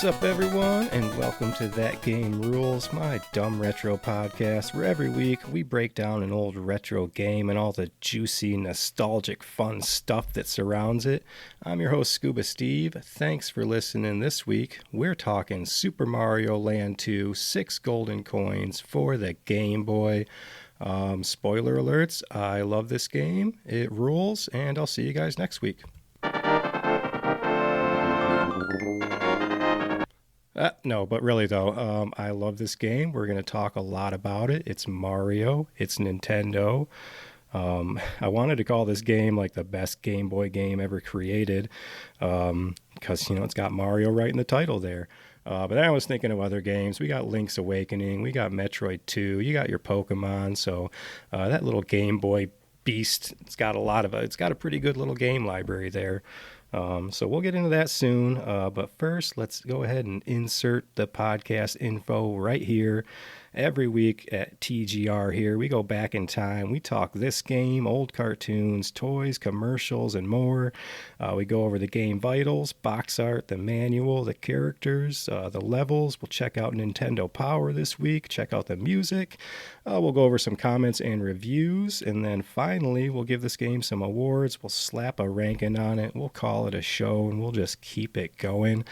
What's up, everyone, and welcome to That Game Rules, my dumb retro podcast, where every week we break down an old retro game and all the juicy, nostalgic, fun stuff that surrounds it. I'm your host, Scuba Steve. Thanks for listening. This week, we're talking Super Mario Land 2, 6 golden coins for the Game Boy. Spoiler alerts, I love this game, it rules, and I'll see you guys next week. No, but really though, I love this game. We're going to talk a lot about it. It's Mario. It's Nintendo. I wanted to call this game like the best Game Boy game ever created because, it's got Mario right in the title there. But then I was thinking of other games. We got Link's Awakening. We got Metroid 2. You got your Pokemon. So that little Game Boy beast, it's got a pretty good little game library there. So we'll get into that soon, but first let's go ahead and insert the podcast info right here. Every week at TGR here, we go back in time. We talk this game, old cartoons, toys, commercials, and more. We go over the game vitals, box art, the manual, the characters, the levels. We'll check out Nintendo Power this week, check out the music. We'll go over some comments and reviews, and then finally we'll give this game some awards. We'll slap a ranking on it. We'll call it a show, and we'll just keep it going.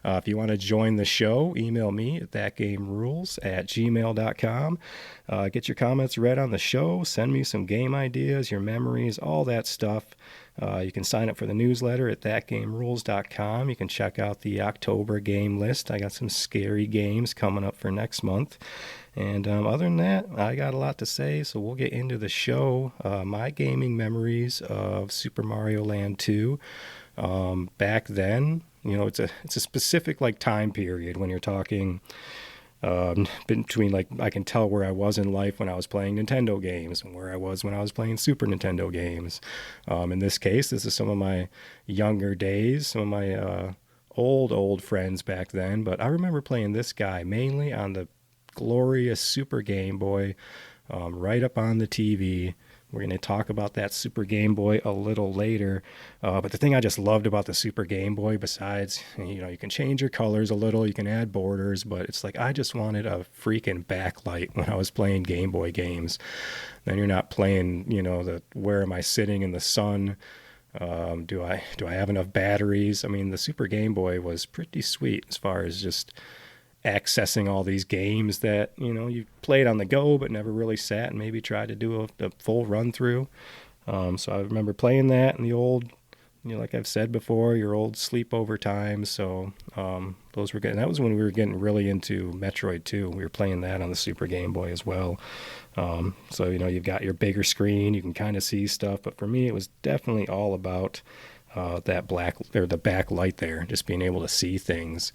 If you want to join the show, email me at thatgamerules@gmail.com. Get your comments read on the show. Send me some game ideas, your memories, all that stuff. You can sign up for the newsletter at thatgamerules.com. You can check out the October game list. I got some scary games coming up for next month. And other than that, I got a lot to say, so we'll get into the show. My gaming memories of Super Mario Land 2. Back then, it's a specific time period when you're talking between I can tell where I was in life when I was playing Nintendo games and where I was when I was playing Super Nintendo games. In this case, this is some of my younger days, some of my old friends back then, but I remember playing this guy mainly on the glorious Super Game Boy, right up on the TV. We're going to talk about that Super Game Boy a little later. But the thing I just loved about the Super Game Boy, besides, you can change your colors a little, you can add borders, but it's I just wanted a freaking backlight when I was playing Game Boy games. Then you're not playing, where am I sitting in the sun? Do I have enough batteries? I mean, the Super Game Boy was pretty sweet as far as just accessing all these games that you played on the go but never really sat and maybe tried to do a full run through. So I remember playing that in the old, like I've said before, your old sleepover times. So those were good. That was when we were getting really into Metroid 2. We were playing that on the Super Game Boy as well. So you've got your bigger screen, you can kind of see stuff, but for me it was definitely all about that the backlight there, just being able to see things.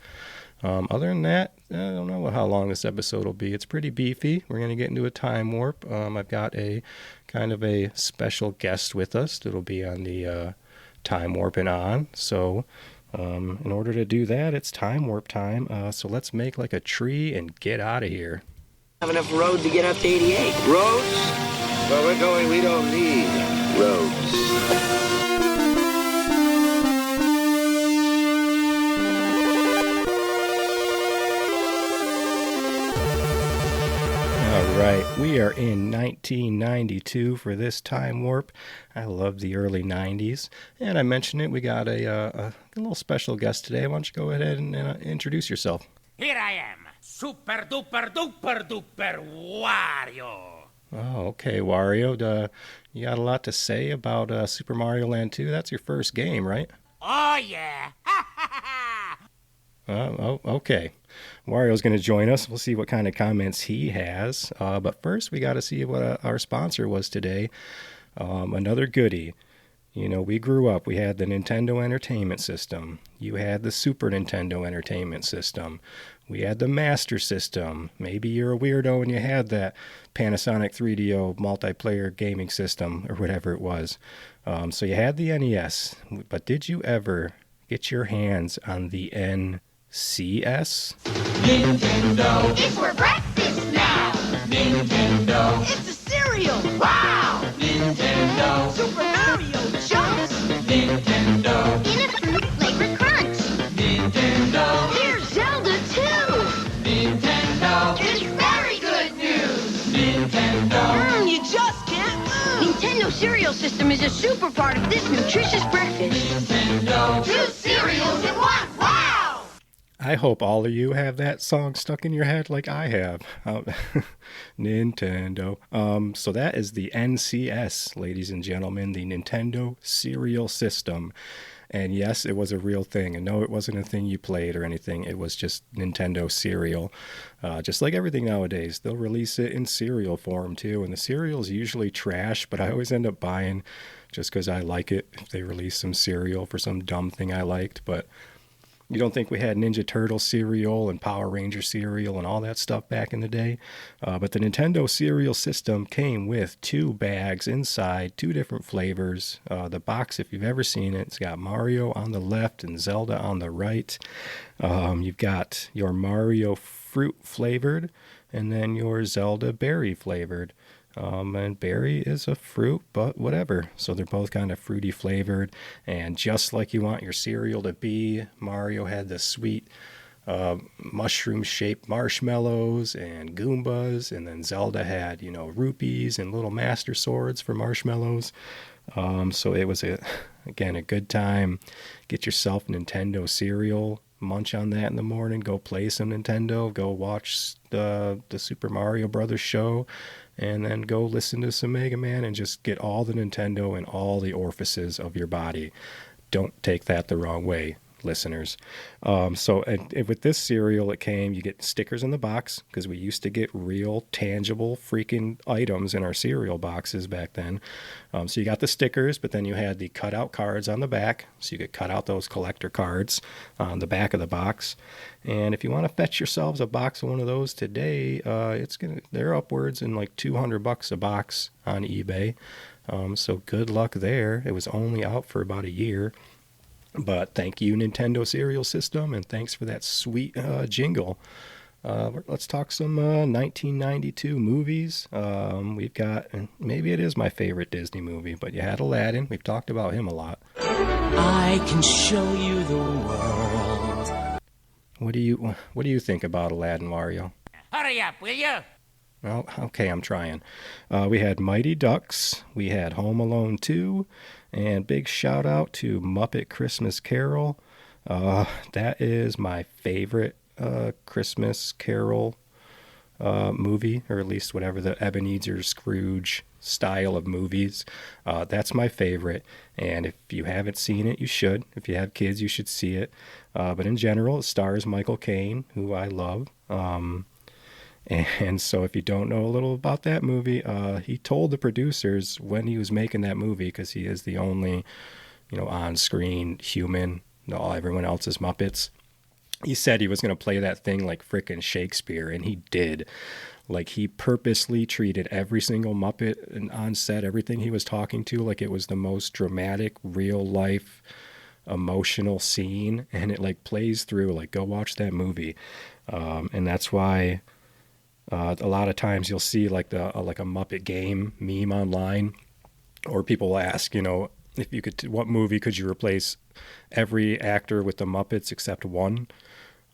Other than that, I don't know how long this episode will be. It's pretty beefy. We're going to get into a time warp. I've got a kind of a special guest with us that'll be on the time warping on. So in order to do that, it's time warp time. So let's make a tree and get out of here. Have enough road to get up to 88. Roads? Where we're going, we don't need roads. All right, we are in 1992 for this time warp. I love the early 90s. And I mentioned it, we got a little special guest today. Why don't you go ahead and introduce yourself? Here I am, super duper duper duper Wario. Oh, okay, Wario. You got a lot to say about Super Mario Land 2? That's your first game, right? Oh, yeah. Okay. Wario's going to join us. We'll see what kind of comments he has. But first, we got to see what our sponsor was today. Another goodie. We grew up. We had the Nintendo Entertainment System. You had the Super Nintendo Entertainment System. We had the Master System. Maybe you're a weirdo and you had that Panasonic 3DO multiplayer gaming system or whatever it was. So you had the NES. But did you ever get your hands on the NCS? Nintendo, it's for breakfast now. Nintendo, it's a cereal. Wow. Nintendo, Super Mario chunks. Nintendo, in a fruit flavored crunch. Nintendo, here's cereal system is a super part of this nutritious breakfast. Nintendo. 2 cereals in 1. Wow! I hope all of you have that song stuck in your head like I have. Nintendo. So that is the NCS, ladies and gentlemen, the Nintendo Cereal System. And yes, it was a real thing. And no, it wasn't a thing you played or anything. It was just Nintendo cereal. Just like everything nowadays, they'll release it in cereal form too. And the cereal's usually trash, but I always end up buying just because I like it if they release some cereal for some dumb thing I liked. But you don't think we had Ninja Turtle cereal and Power Ranger cereal and all that stuff back in the day? But the Nintendo cereal system came with 2 bags inside, 2 different flavors. The box, if you've ever seen it, it's got Mario on the left and Zelda on the right. You've got your Mario fruit flavored and then your Zelda berry flavored. And berry is a fruit, but whatever. So they're both kind of fruity flavored. And just like you want your cereal to be, Mario had the sweet mushroom-shaped marshmallows and Goombas. And then Zelda had, rupees and little master swords for marshmallows. So it was, again, a good time. Get yourself Nintendo cereal. Munch on that in the morning. Go play some Nintendo. Go watch the Super Mario Brothers show. And then go listen to some Mega Man and just get all the Nintendo in all the orifices of your body. Don't take that the wrong way, listeners. So with this cereal, you get stickers in the box because we used to get real tangible freaking items in our cereal boxes back then. So you got the stickers, but then you had the cutout cards on the back. So you could cut out those collector cards on the back of the box. And if you want to fetch yourselves a box of one of those today, they're upwards in like $200 a box on eBay. So good luck there. It was only out for about a year. But thank you, Nintendo Cereal System, and thanks for that sweet jingle. Let's talk some 1992 movies. We've got, and maybe it is my favorite Disney movie, but you had Aladdin. We've talked about him a lot. I can show you the world. What do you think about Aladdin, Mario? Hurry up, will you? Well, okay, I'm trying. We had Mighty Ducks. We had Home Alone 2. And big shout out to Muppet Christmas Carol. That is my favorite Christmas Carol movie, or at least whatever the Ebenezer Scrooge style of movies. That's my favorite. And if you haven't seen it, you should. If you have kids, you should see it. But in general, it stars Michael Caine, who I love. And so if you don't know a little about that movie, he told the producers when he was making that movie, because he is the only, on-screen human, everyone else is Muppets. He said he was going to play that thing like frickin' Shakespeare, and he did. Like, he purposely treated every single Muppet on set, everything he was talking to, like it was the most dramatic, real-life, emotional scene, and it, like, plays through. Like, go watch that movie. And that's why... a lot of times you'll see like a Muppet game meme online, or people will ask, if you could, what movie could you replace every actor with the Muppets except one?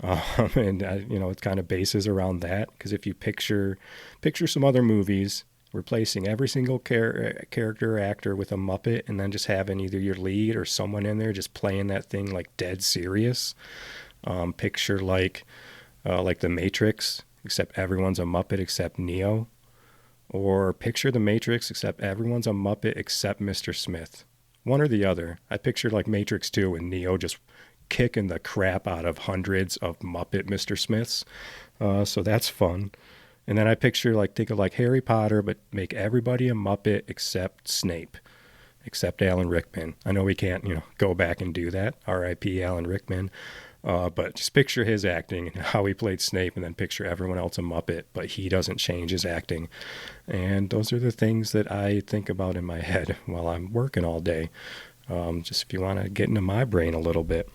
And it kind of bases around that, because if you picture some other movies, replacing every single character or actor with a Muppet, and then just having either your lead or someone in there just playing that thing like dead serious. Picture like The Matrix, except everyone's a Muppet except Neo. Or picture The Matrix, except everyone's a Muppet except Mr. Smith. One or the other. I pictured like Matrix 2 and Neo just kicking the crap out of hundreds of Muppet Mr. Smiths. So that's fun. And then I think of Harry Potter, but make everybody a Muppet except Snape, except Alan Rickman. I know we can't, go back and do that. R.I.P. Alan Rickman. But just picture his acting and how he played Snape, and then picture everyone else a Muppet, but he doesn't change his acting. And those are the things that I think about in my head while I'm working all day. Just if you want to get into my brain a little bit.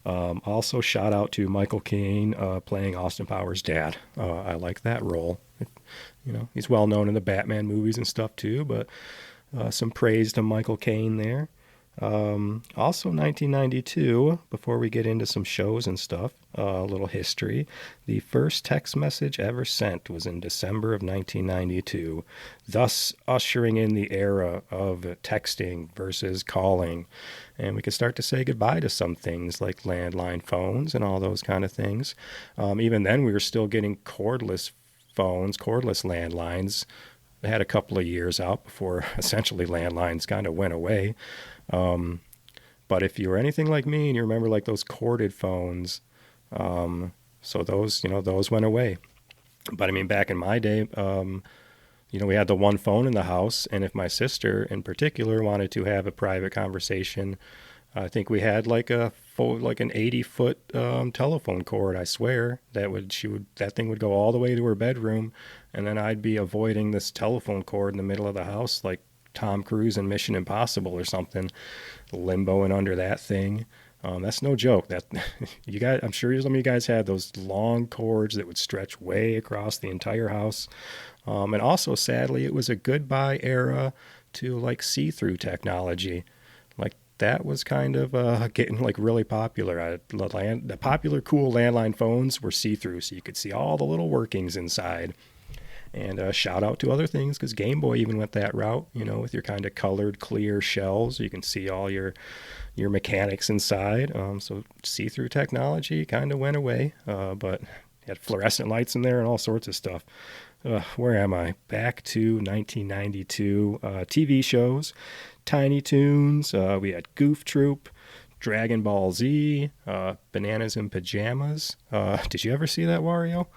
Also, shout out to Michael Caine playing Austin Powers' dad. I like that role. He's well known in the Batman movies and stuff too, but some praise to Michael Caine there. Also 1992, before we get into some shows and stuff, a little history. The first text message ever sent was in December of 1992, thus ushering in the era of texting versus calling. And we could start to say goodbye to some things like landline phones and all those kind of things. Even then, we were still getting cordless phones, cordless landlines. They had a couple of years out before essentially landlines kind of went away. But if you were anything like me and you remember like those corded phones, so those, those went away. But I mean, back in my day, we had the one phone in the house, and if my sister in particular wanted to have a private conversation, I think we had like an 80-foot telephone cord. I swear that thing would go all the way to her bedroom, and then I'd be avoiding this telephone cord in the middle of the house, like Tom Cruise in Mission Impossible or something, limboing under that thing. That's no joke. That you guys, I'm sure some of you guys had those long cords that would stretch way across the entire house. And also, sadly, it was a goodbye era to like see-through technology. Like that was kind of getting like really popular. The popular cool landline phones were see-through, so you could see all the little workings inside. And shout out to other things, because Game Boy even went that route, with your kind of colored clear shells. You can see all your mechanics inside. So see-through technology kind of went away, but had fluorescent lights in there and all sorts of stuff. Where am I? Back to 1992. TV shows, Tiny Toons. We had Goof Troop, Dragon Ball Z, Bananas in Pajamas. Did you ever see that, Wario?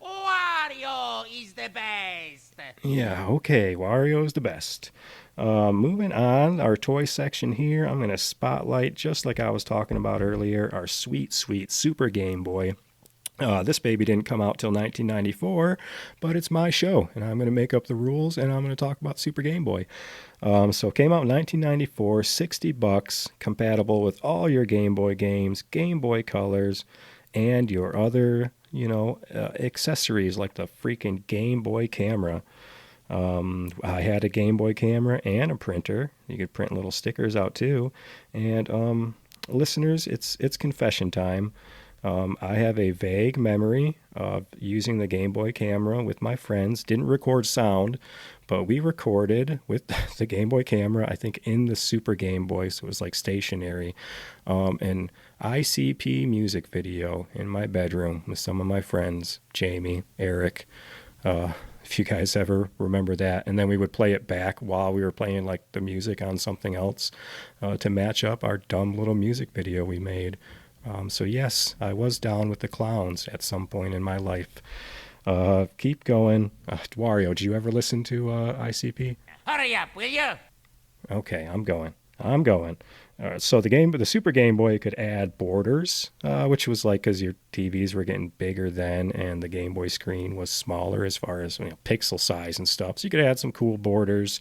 Wario is the best. Yeah, okay, Wario's the best. Moving on, our toy section here, I'm going to spotlight, just like I was talking about earlier, our sweet, sweet Super Game Boy. This baby didn't come out till 1994, but it's my show, and I'm going to make up the rules, and I'm going to talk about Super Game Boy. So it came out in 1994, $60, compatible with all your Game Boy games, Game Boy Colors, and your other, accessories like the freaking Game Boy camera. I had a Game Boy camera and a printer. You could print little stickers out too. And listeners, it's confession time. I have a vague memory of using the Game Boy camera with my friends. Didn't record sound, but we recorded with the Game Boy camera, I think, in the Super Game Boy, so it was like stationary. An ICP music video in my bedroom with some of my friends, Jamie, Eric, if you guys ever remember that. And then we would play it back while we were playing like the music on something else to match up our dumb little music video we made. So yes, I was down with the clowns at some point in my life. Keep going. Wario, did you ever listen to ICP? Hurry up, will you? Okay, I'm going. So the Super Game Boy could add borders, which was like because your TVs were getting bigger then, and the Game Boy screen was smaller as far as pixel size and stuff. So you could add some cool borders.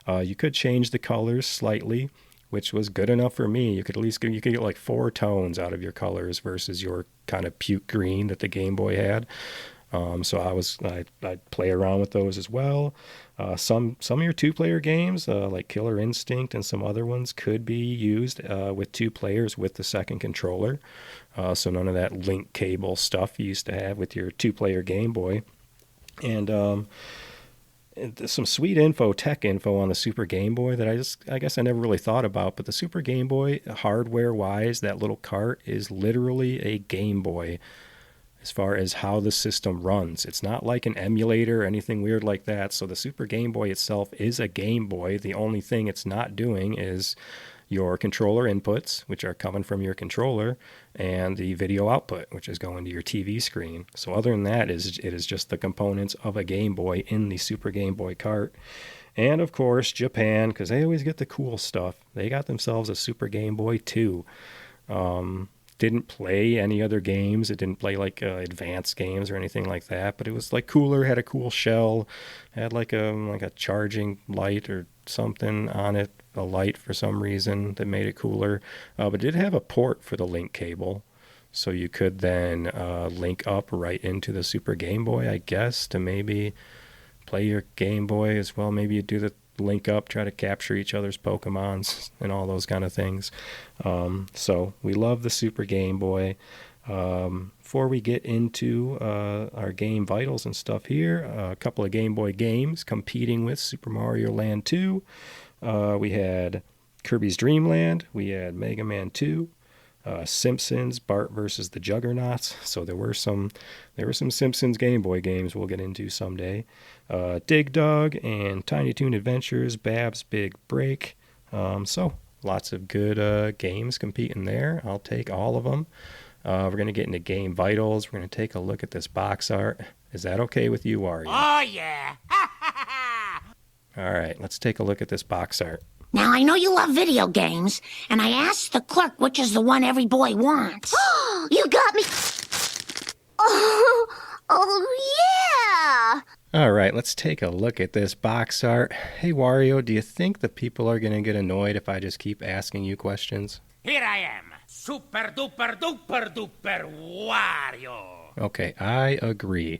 You could change the colors slightly, which was good enough for me. You could get like 4 tones out of your colors versus your kind of puke green that the Game Boy had. So I'd play around with those as well. Some of your 2-player games, like Killer Instinct and some other ones, could be used with 2 players with the second controller. So none of that link cable stuff you used to have with your 2-player Game Boy. And some sweet tech info on the Super Game Boy that I guess I never really thought about. But the Super Game Boy, hardware-wise, that little cart is literally a Game Boy as far as how the system runs. It's not like an emulator or anything weird like that. So the Super Game Boy itself is a Game Boy. The only thing it's not doing is your controller inputs, which are coming from your controller, and the video output, which is going to your TV screen. So other than that, it is just the components of a Game Boy in the Super Game Boy cart. And of course, Japan, because they always get the cool stuff. They got themselves a Super Game Boy too. Didn't play any other games. It didn't play like advanced games or anything like that, but it was like cooler, had a cool shell, had like a charging light or something on it, a light for some reason that made it cooler. But it did have a port for the link cable, so you could then link up right into the Super Game Boy, I guess, to maybe play your Game Boy as well. Maybe you do the link up, try to capture each other's Pokemons and all those kind of things. So we love the Super Game Boy. Before we get into our game vitals and stuff here, a couple of Game Boy games competing with Super Mario Land 2. We had Kirby's Dream Land. We had Mega Man 2. Simpsons, Bart versus the Juggernauts. So there were some Simpsons Game Boy games we'll get into someday. Dig Dug and Tiny Toon Adventures, Bab's Big Break. So lots of good games competing there. I'll take all of them. We're going to get into game vitals. We're going to take a look at this box art. Is that okay with you, Ari? Oh, yeah. All right, let's take a look at this box art. Now, I know you love video games, and I asked the clerk which is the one every boy wants. You got me. Oh, yeah. All right, let's take a look at this box art. Hey, Wario, do you think the people are going to get annoyed if I just keep asking you questions? Here I am. Super duper duper duper Wario. Okay, I agree.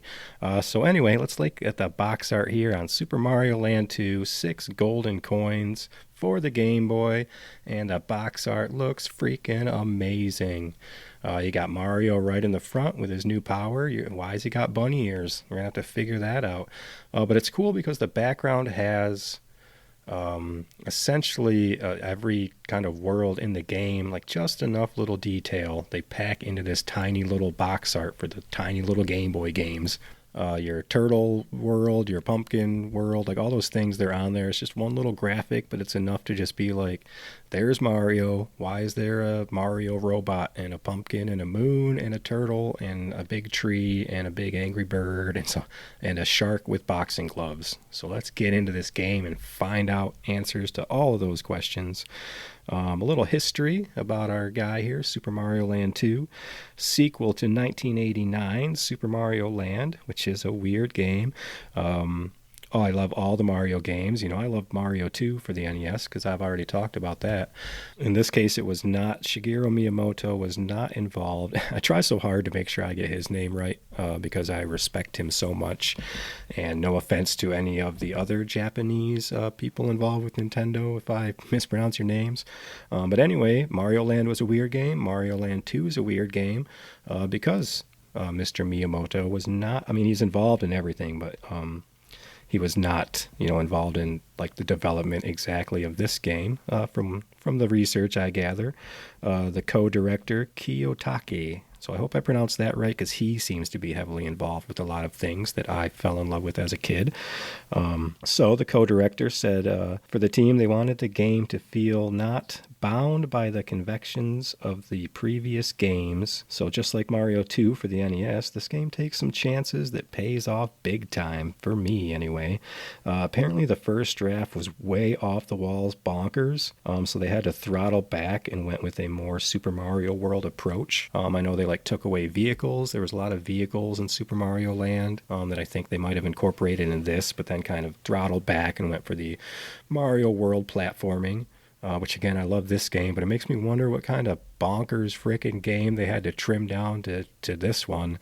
So anyway, let's look at the box art here on Super Mario Land 2. 6 golden coins for the Game Boy, and the box art looks freaking amazing. You got Mario right in the front with his new power. Why has he got bunny ears? We're going to have to figure that out. But it's cool because the background has essentially every kind of world in the game, like just enough little detail they pack into this tiny little box art for the tiny little Game Boy games. Your turtle world, your pumpkin world, like all those things, they're on there. It's just one little graphic, but it's enough to just be like, there's Mario. Why is there a Mario robot and a pumpkin and a moon and a turtle and a big tree and a big angry bird and a shark with boxing gloves? So let's get into this game and find out answers to all of those questions. A little history about our guy here, Super Mario Land 2, sequel to 1989 Super Mario Land, which is a weird game. I love all the Mario games. I love Mario 2 for the NES because I've already talked about that. In this case, it was not, Shigeru Miyamoto was not involved. I try so hard to make sure I get his name right because I respect him so much. And no offense to any of the other Japanese people involved with Nintendo if I mispronounce your names. But anyway, Mario Land was a weird game. Mario Land 2 is a weird game because Mr. Miyamoto was not, he's involved in everything, but he was not, involved in like the development exactly of this game. From the research I gather, the co-director Kiyotake. So I hope I pronounced that right because he seems to be heavily involved with a lot of things that I fell in love with as a kid. So the co-director said for the team, they wanted the game to feel not bound by the conventions of the previous games. So just like Mario 2 for the NES, this game takes some chances that pays off big time, for me anyway. Apparently the first draft was way off the walls bonkers, so they had to throttle back and went with a more Super Mario World approach. I know they took away vehicles. There was a lot of vehicles in Super Mario Land that I think they might have incorporated in this, but then kind of throttled back and went for the Mario World platforming. Which again, I love this game, but it makes me wonder what kind of bonkers frickin' game they had to trim down to this one.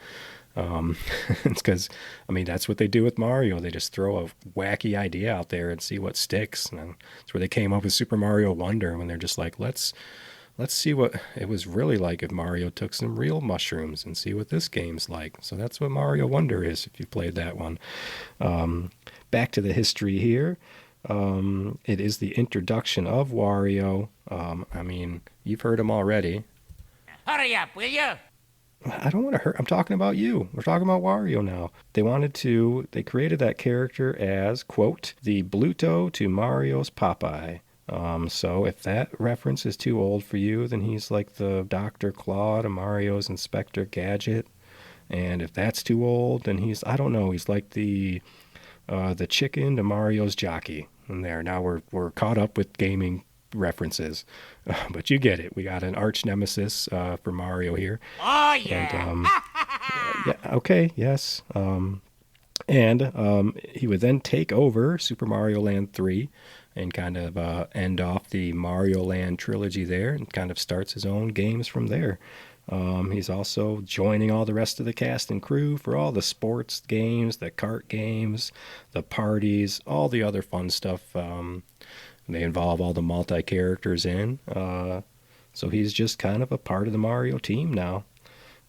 It's because, that's what they do with Mario. They just throw a wacky idea out there and see what sticks. And that's where they came up with Super Mario Wonder, when they're just like, let's see what it was really like if Mario took some real mushrooms and see what this game's like. So that's what Mario Wonder is, if you played that one. Back to the history here. It is the introduction of Wario. You've heard him already. Hurry up, will you? I don't want to hurt. I'm talking about you. We're talking about Wario now. They created that character as, quote, the Bluto to Mario's Popeye. So if that reference is too old for you, then he's like the Dr. Claw to Mario's Inspector Gadget. And if that's too old, then he's like the chicken to Mario's jockey. And there, now we're caught up with gaming references, but you get it. We got an arch nemesis for Mario here. Oh yeah. And, yeah. Okay. Yes. And he would then take over Super Mario Land 3 and kind of end off the Mario Land trilogy there, and kind of starts his own games from there. He's also joining all the rest of the cast and crew for all the sports games, the kart games, the parties, all the other fun stuff they involve all the multi-characters in. So he's just kind of a part of the Mario team now.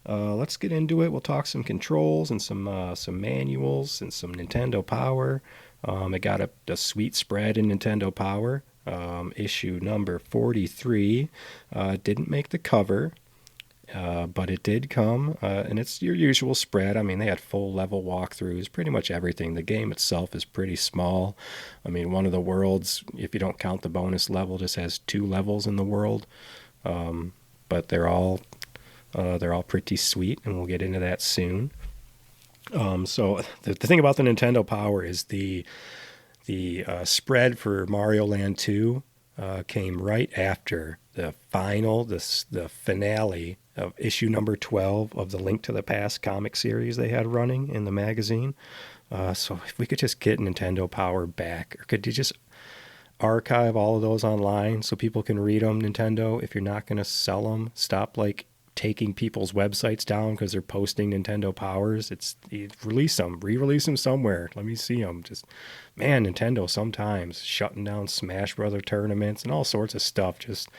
Let's get into it. We'll talk some controls and some manuals and some Nintendo Power. It got a sweet spread in Nintendo Power. Issue number 43 didn't make the cover, but it did come, and it's your usual spread. I mean, they had full level walkthroughs, pretty much everything. The game itself is pretty small. I mean, one of the worlds, if you don't count the bonus level, just has 2 levels in the world, but they're all pretty sweet, and we'll get into that soon. So the thing about the Nintendo Power is the spread for Mario Land 2 came right after the finale of issue number 12 of the Link to the Past comic series they had running in the magazine. So if we could just get Nintendo Power back, or could you just archive all of those online so people can read them, Nintendo? If you're not going to sell them, stop taking people's websites down because they're posting Nintendo Powers. Re-release them somewhere. Let me see them. Just, man, Nintendo sometimes shutting down Smash Brother tournaments and all sorts of stuff. Just,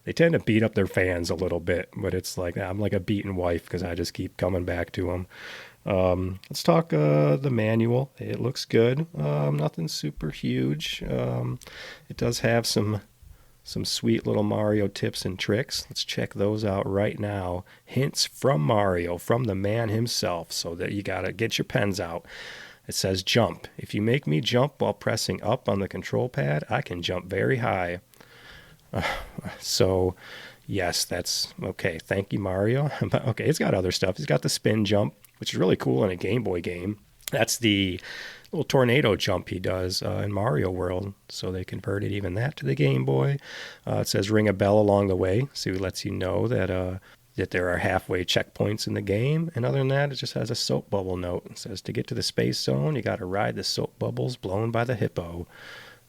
they tend to beat up their fans a little bit, but it's like, I'm like a beaten wife because I just keep coming back to them. Let's talk the manual. It looks good. Nothing super huge. It does have some sweet little Mario tips and tricks. Let's check those out right now. Hints from Mario, from the man himself, so that you gotta get your pens out. It says jump. If you make me jump while pressing up on the control pad, I can jump very high. So, yes, that's okay. Thank you, Mario. Okay, it's got other stuff. It's got the spin jump, which is really cool in a Game Boy game. That's the little tornado jump he does in Mario World. So they converted even that to the Game Boy. It says ring a bell along the way. So it lets you know that there are halfway checkpoints in the game. And other than that, it just has a soap bubble note. It says to get to the space zone, you got to ride the soap bubbles blown by the hippo.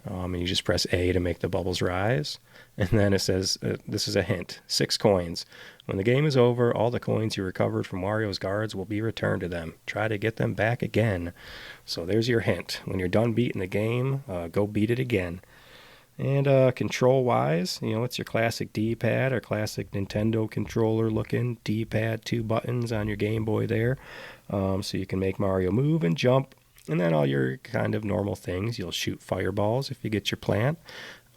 And you just press A to make the bubbles rise. And then it says, this is a hint, 6 coins. When the game is over, all the coins you recovered from Wario's guards will be returned to them. Try to get them back again. So there's your hint. When you're done beating the game, go beat it again. And control-wise, it's your classic D-pad or classic Nintendo controller-looking D-pad, 2 buttons on your Game Boy there. So you can make Mario move and jump. And then all your kind of normal things. You'll shoot fireballs if you get your plant.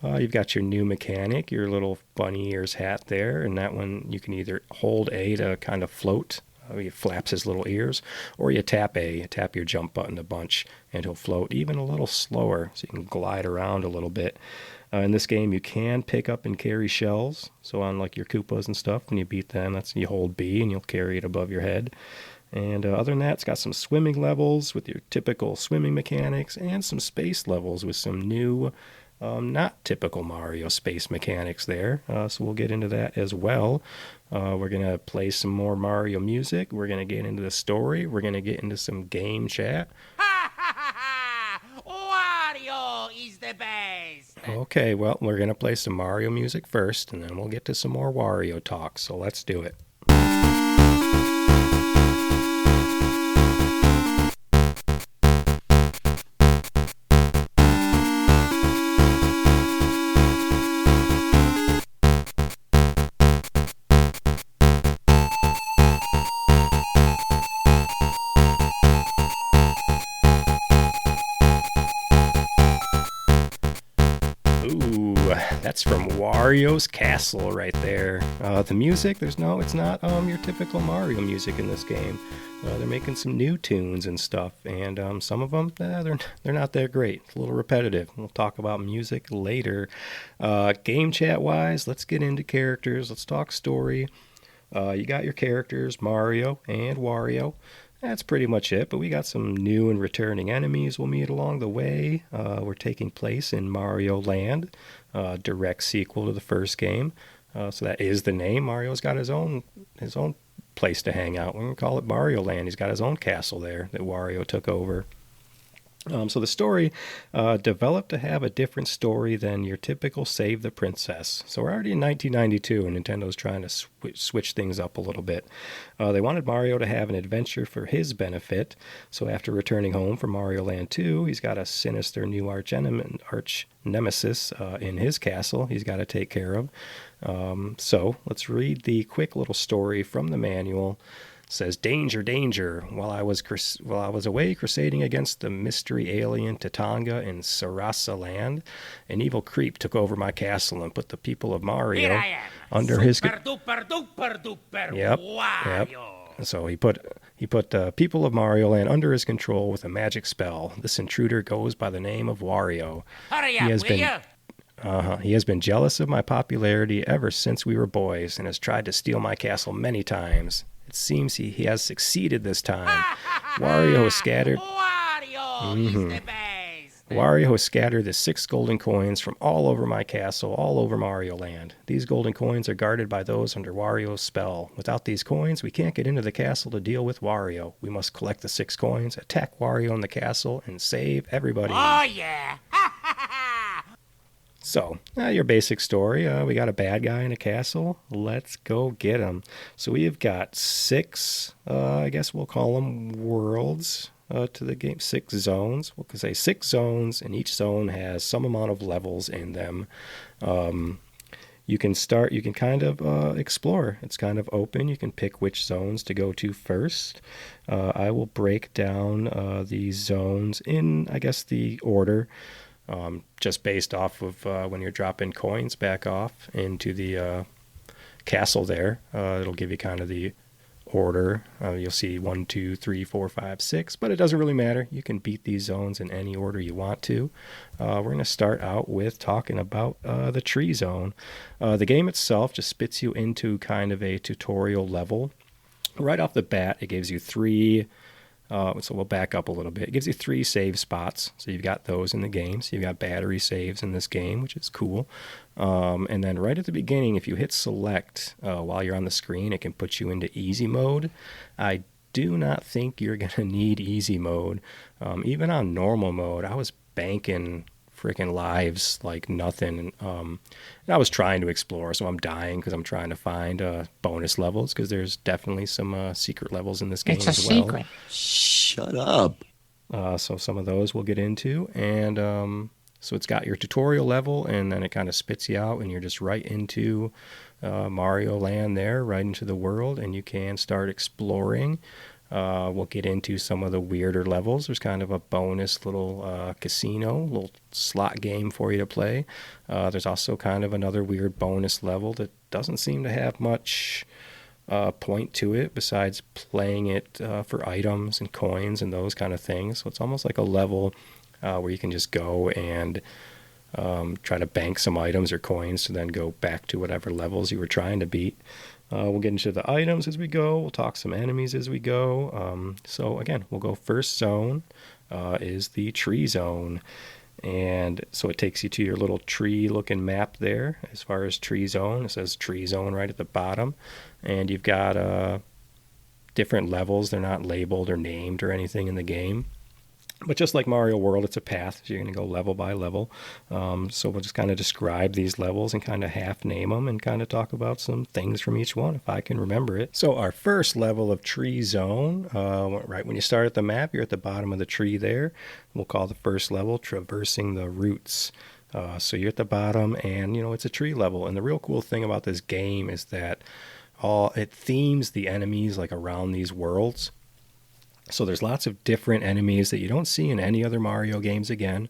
You've got your new mechanic, your little bunny ears hat there, and that one you can either hold A to kind of float. He flaps his little ears, or you tap A, tap your jump button a bunch, and he'll float even a little slower, so you can glide around a little bit. In this game, you can pick up and carry shells. So on like your Koopas and stuff, when you beat them, you hold B and you'll carry it above your head. And other than that, it's got some swimming levels with your typical swimming mechanics and some space levels with some new, not typical Mario space mechanics there. So we'll get into that as well. We're going to play some more Mario music. We're going to get into the story. We're going to get into some game chat. Ha ha ha ha! Wario is the best! Okay, well, we're going to play some Mario music first, and then we'll get to some more Wario talk. So let's do it. That's from Wario's Castle right there. The music, it's not your typical Mario music in this game. They're making some new tunes and stuff, and some of them, they're not that great. It's a little repetitive. We'll talk about music later. Game chat wise, let's get into characters. Let's talk story. You got your characters, Mario and Wario. That's pretty much it, but we got some new and returning enemies we'll meet along the way. We're taking place in Mario Land, direct sequel to the first game. So that is the name. Mario's got his own place to hang out. We're going to call it Mario Land. He's got his own castle there that Wario took over. So the story developed to have a different story than your typical Save the Princess. So we're already in 1992, and Nintendo's trying to switch things up a little bit. They wanted Mario to have an adventure for his benefit. So after returning home from Mario Land 2, he's got a sinister new arch nemesis in his castle he's got to take care of. So let's read the quick little story from the manual. Says, danger, danger. While I was away crusading against the mystery alien Tatanga in Sarasa Land, an evil creep took over my castle and put the people of Here Mario I am. under his Super duper duper duper Yep. Wario. So he put the people of Mario Land under his control with a magic spell. This intruder goes by the name of Wario. Hurry He up, has will been ya? He has been jealous of my popularity ever since we were boys and has tried to steal my castle many times. It seems he has succeeded this time. Wario has scattered Wario is the best. Wario has scattered the 6 golden coins from all over my castle, all over Mario Land. These golden coins are guarded by those under Wario's spell. Without these coins, we can't get into the castle to deal with Wario. We must collect the 6 coins, attack Wario in the castle, and save everybody. Oh, yeah. So, your basic story. We got a bad guy in a castle. Let's go get him. So we have got 6, I guess we'll call them worlds to the game. 6 zones. We could say 6 zones, and each zone has some amount of levels in them. You can kind of explore. It's kind of open. You can pick which zones to go to first. I will break down these zones in, I guess, the order. Just based off of when you're dropping coins back off into the castle there. It'll give you kind of the order. You'll see 1, 2, 3, 4, 5, 6, but it doesn't really matter. You can beat these zones in any order you want to. We're going to start out with talking about the tree zone. The game itself just spits you into kind of a tutorial level. Right off the bat, it gives you 3... so we'll back up a little bit. It gives you 3 save spots. So you've got those in the game. So you've got battery saves in this game, which is cool. And then right at the beginning, if you hit select while you're on the screen, it can put you into easy mode. I do not think you're going to need easy mode. Even on normal mode, I was banking freaking lives like nothing. And I was trying to explore, so I'm dying because I'm trying to find bonus levels, because there's definitely some secret levels in this game as well. Secret. Shut up. So some of those we'll get into. And so it's got your tutorial level, and then it kind of spits you out, and you're just right into Mario Land there, right into the world, and you can start exploring. We'll get into some of the weirder levels. There's kind of a bonus little casino, little slot game for you to play. There's also kind of another weird bonus level that doesn't seem to have much point to it besides playing it for items and coins and those kind of things. So it's almost like a level where you can just go and try to bank some items or coins to then go back to whatever levels you were trying to beat. We'll get into the items as we go. We'll talk some enemies as we go. So again, we'll go first zone is the tree zone. And so it takes you to your little tree looking map there as far as tree zone. It says tree zone right at the bottom. And you've got different levels. They're not labeled or named or anything in the game. But just like Mario World, it's a path, so you're going to go level by level. So we'll just kind of describe these levels and kind of half name them and kind of talk about some things from each one, if I can remember it. So our first level of Tree Zone, right when you start at the map, you're at the bottom of the tree there. We'll call the first level Traversing the Roots. So you're at the bottom, and, it's a tree level. And the real cool thing about this game is that it themes the enemies like around these worlds. So there's lots of different enemies that you don't see in any other Mario games again.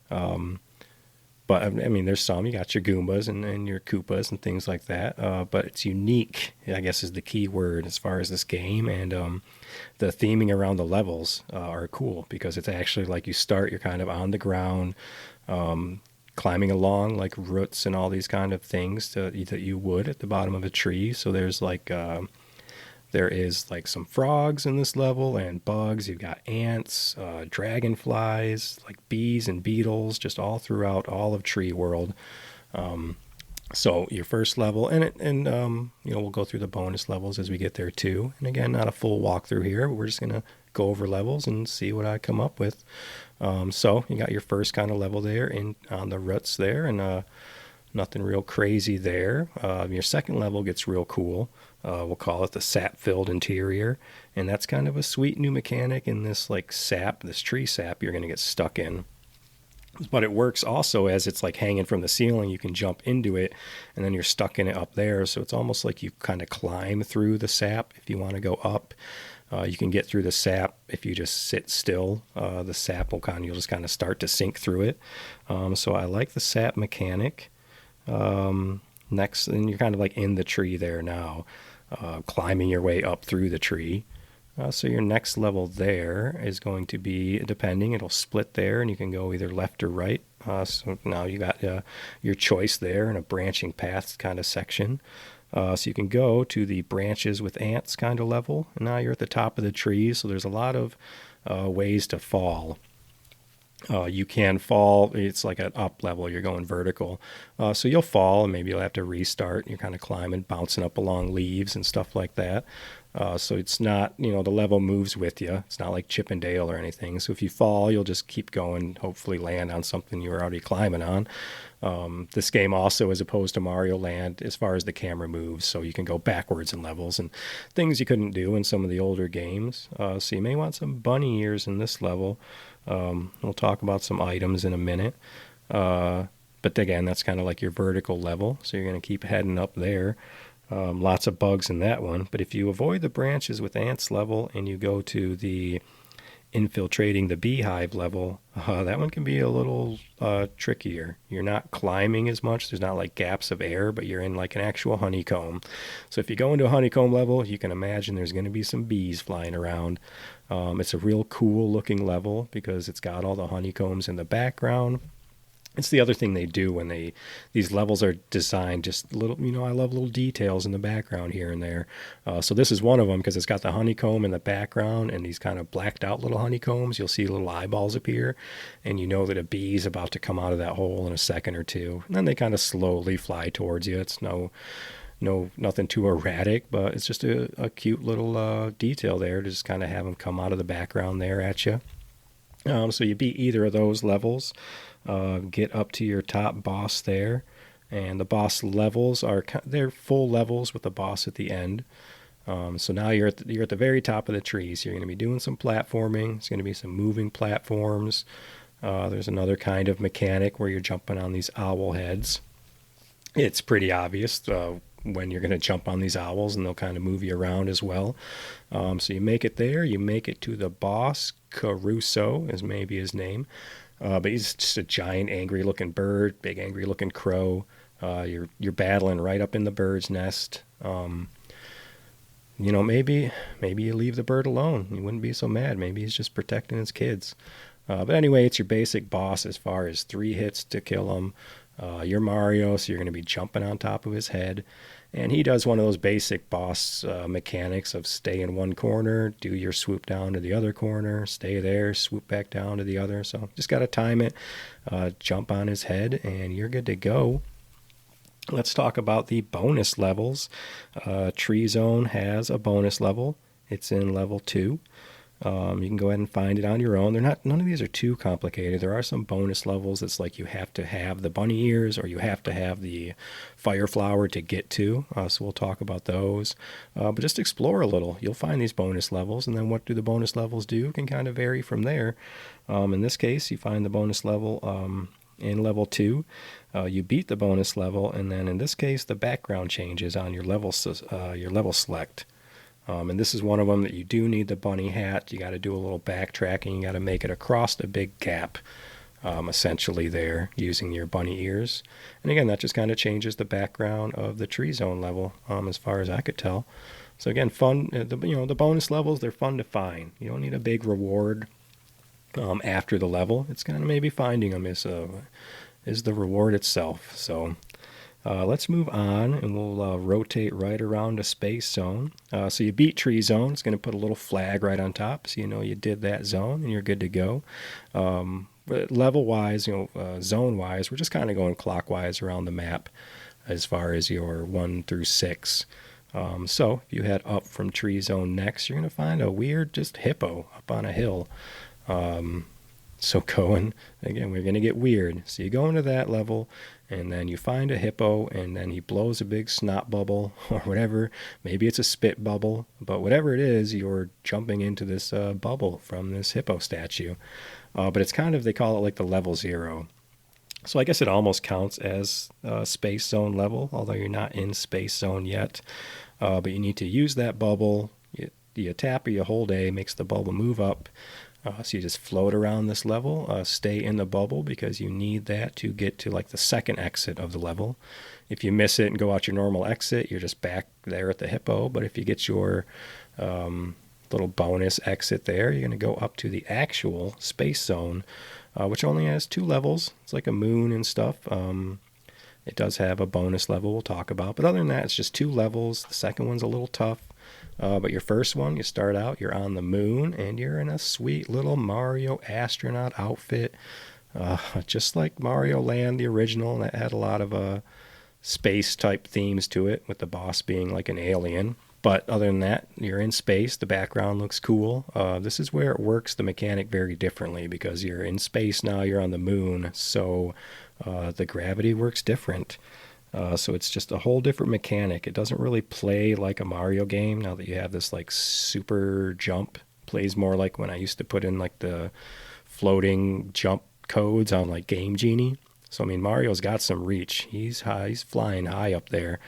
But, I mean, there's some. You got your Goombas and your Koopas and things like that. But it's unique, I guess, is the key word as far as this game. And the theming around the levels are cool, because it's actually like you start, you're kind of on the ground, climbing along like roots and all these kind of things that you would at the bottom of a tree. So there's like... there is like some frogs in this level and bugs. You've got ants, dragonflies, like bees and beetles, just all throughout all of Tree World. So your first level, and we'll go through the bonus levels as we get there too. And again, not a full walkthrough here, but we're just going to go over levels and see what I come up with. So you got your first kind of level there on the roots there, and nothing real crazy there. Your second level gets real cool. We'll call it the sap-filled interior, and that's kind of a sweet new mechanic in this like sap, this tree sap you're going to get stuck in. But it works also as it's like hanging from the ceiling. You can jump into it, and then you're stuck in it up there. So it's almost like you kind of climb through the sap if you want to go up. You can get through the sap if you just sit still. The sap you'll just kind of start to sink through it. So I like the sap mechanic. Next, and you're kind of like in the tree there now, climbing your way up through the tree. So your next level there is going to be, depending, it'll split there, and you can go either left or right. So now you got your choice there in a branching paths kind of section. So you can go to the branches with ants kind of level, and now you're at the top of the tree, so there's a lot of ways to fall. You can fall, it's like an up level, you're going vertical. So you'll fall, and maybe you'll have to restart. You're kind of climbing, bouncing up along leaves and stuff like that. So it's not, the level moves with you. It's not like Chip and Dale or anything. So if you fall, you'll just keep going, hopefully land on something you were already climbing on. This game also, as opposed to Mario Land, as far as the camera moves, so you can go backwards in levels and things you couldn't do in some of the older games. So you may want some bunny ears in this level. We'll talk about some items in a minute. But again, that's kind of like your vertical level, so you're going to keep heading up there. Lots of bugs in that one. But if you avoid the branches with ants level and you go to the infiltrating the beehive level, that one can be a little trickier. You're not climbing as much. There's not like gaps of air, but you're in like an actual honeycomb. So if you go into a honeycomb level, you can imagine there's going to be some bees flying around. It's a real cool looking level because it's got all the honeycombs in the background. It's the other thing they do when these levels are designed, just little, I love little details in the background here and there. So this is one of them because it's got the honeycomb in the background and these kind of blacked out little honeycombs. You'll see little eyeballs appear, and you know that a bee's about to come out of that hole in a second or two. And then they kind of slowly fly towards you. It's nothing too erratic, but it's just a cute little detail there to just kind of have them come out of the background there at you. So you beat either of those levels. Get up to your top boss there, and the boss levels they're full levels with the boss at the end. So now you're at the very top of the tree, so you're going to be doing some platforming. It's going to be some moving platforms. There's another kind of mechanic where you're jumping on these owl heads. It's pretty obvious when you're going to jump on these owls, and they'll kind of move you around as well. So you make it there. You make it to the boss. Caruso is maybe his name. But he's just a giant, angry-looking bird, big, angry-looking crow. You're battling right up in the bird's nest. Maybe you leave the bird alone. You wouldn't be so mad. Maybe he's just protecting his kids. But anyway, it's your basic boss as far as 3 hits to kill him. You're Mario, so you're going to be jumping on top of his head. And he does one of those basic boss mechanics of stay in one corner, do your swoop down to the other corner, stay there, swoop back down to the other. So just got to time it, jump on his head, and you're good to go. Let's talk about the bonus levels. Tree Zone has a bonus level. It's in level 2. You can go ahead and find it on your own. None of these are too complicated. There are some bonus levels that's like you have to have the bunny ears or you have to have the fire flower to get to. So we'll talk about those. But just explore a little. You'll find these bonus levels, and then what do the bonus levels do can kind of vary from there. In this case, you find the bonus level in level 2. You beat the bonus level, and then in this case, the background changes on your level select. And this is one of them that you do need the bunny hat. You got to do a little backtracking. You got to make it across the big gap, essentially there, using your bunny ears. And again, that just kind of changes the background of the Tree Zone level, as far as I could tell. So again, fun. The bonus levels, they're fun to find. You don't need a big reward after the level. It's kind of maybe finding them is the reward itself. So. Let's move on, and we'll rotate right around to Space Zone. So you beat Tree Zone. It's going to put a little flag right on top, so you know you did that zone, and you're good to go. But level-wise, zone-wise, we're just kind of going clockwise around the map as far as your 1 through 6. So if you head up from Tree Zone next, you're going to find a weird just hippo up on a hill. So going, again, we're going to get weird. So you go into that level, and then you find a hippo, and then he blows a big snot bubble or whatever. Maybe it's a spit bubble, but whatever it is, you're jumping into this bubble from this hippo statue. But it's kind of, they call it like the level 0. So I guess it almost counts as a Space Zone level, although you're not in Space Zone yet. But you need to use that bubble. You tap or you hold A, makes the bubble move up. So you just float around this level, stay in the bubble because you need that to get to like the second exit of the level. If you miss it and go out your normal exit, you're just back there at the hippo. But if you get your little bonus exit there, you're going to go up to the actual Space Zone, which only has 2 levels. It's like a moon and stuff. It does have a bonus level we'll talk about. But other than that, it's just 2 levels. The second one's a little tough. But your first one, you start out, you're on the moon, and you're in a sweet little Mario astronaut outfit. Just like Mario Land, the original, that had a lot of space-type themes to it, with the boss being like an alien. But other than that, you're in space. The background looks cool. This is where it works the mechanic very differently, because you're in space now, you're on the moon, so the gravity works different. So it's just a whole different mechanic. It doesn't really play like a Mario game now that you have this like super jump. It plays more like when I used to put in like the floating jump codes on like Game Genie. So I mean, Mario's got some reach. He's high, he's flying high up there.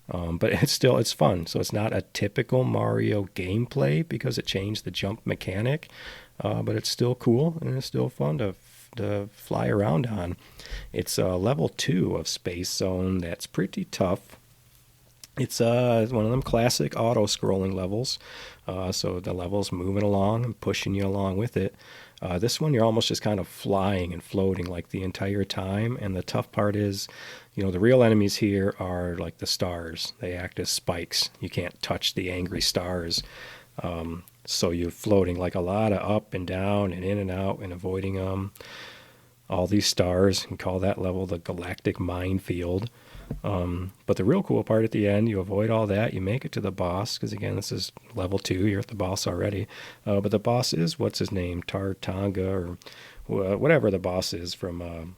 But it's fun. So it's not a typical Mario gameplay because it changed the jump mechanic. But it's still cool and it's still fun to fly around on. It's level 2 of Space Zone that's pretty tough. It's one of them classic auto-scrolling levels. So the level's moving along and pushing you along with it. This one, you're almost just kind of flying and floating like the entire time. And the tough part is, the real enemies here are like the stars. They act as spikes. You can't touch the angry stars. So you're floating like a lot of up and down and in and out and avoiding all these stars, and call that level the Galactic Minefield. But the real cool part at the end, you avoid all that, you make it to the boss, because again, this is level 2, you're at the boss already. But the boss is, what's his name, Tartanga, or whatever the boss is from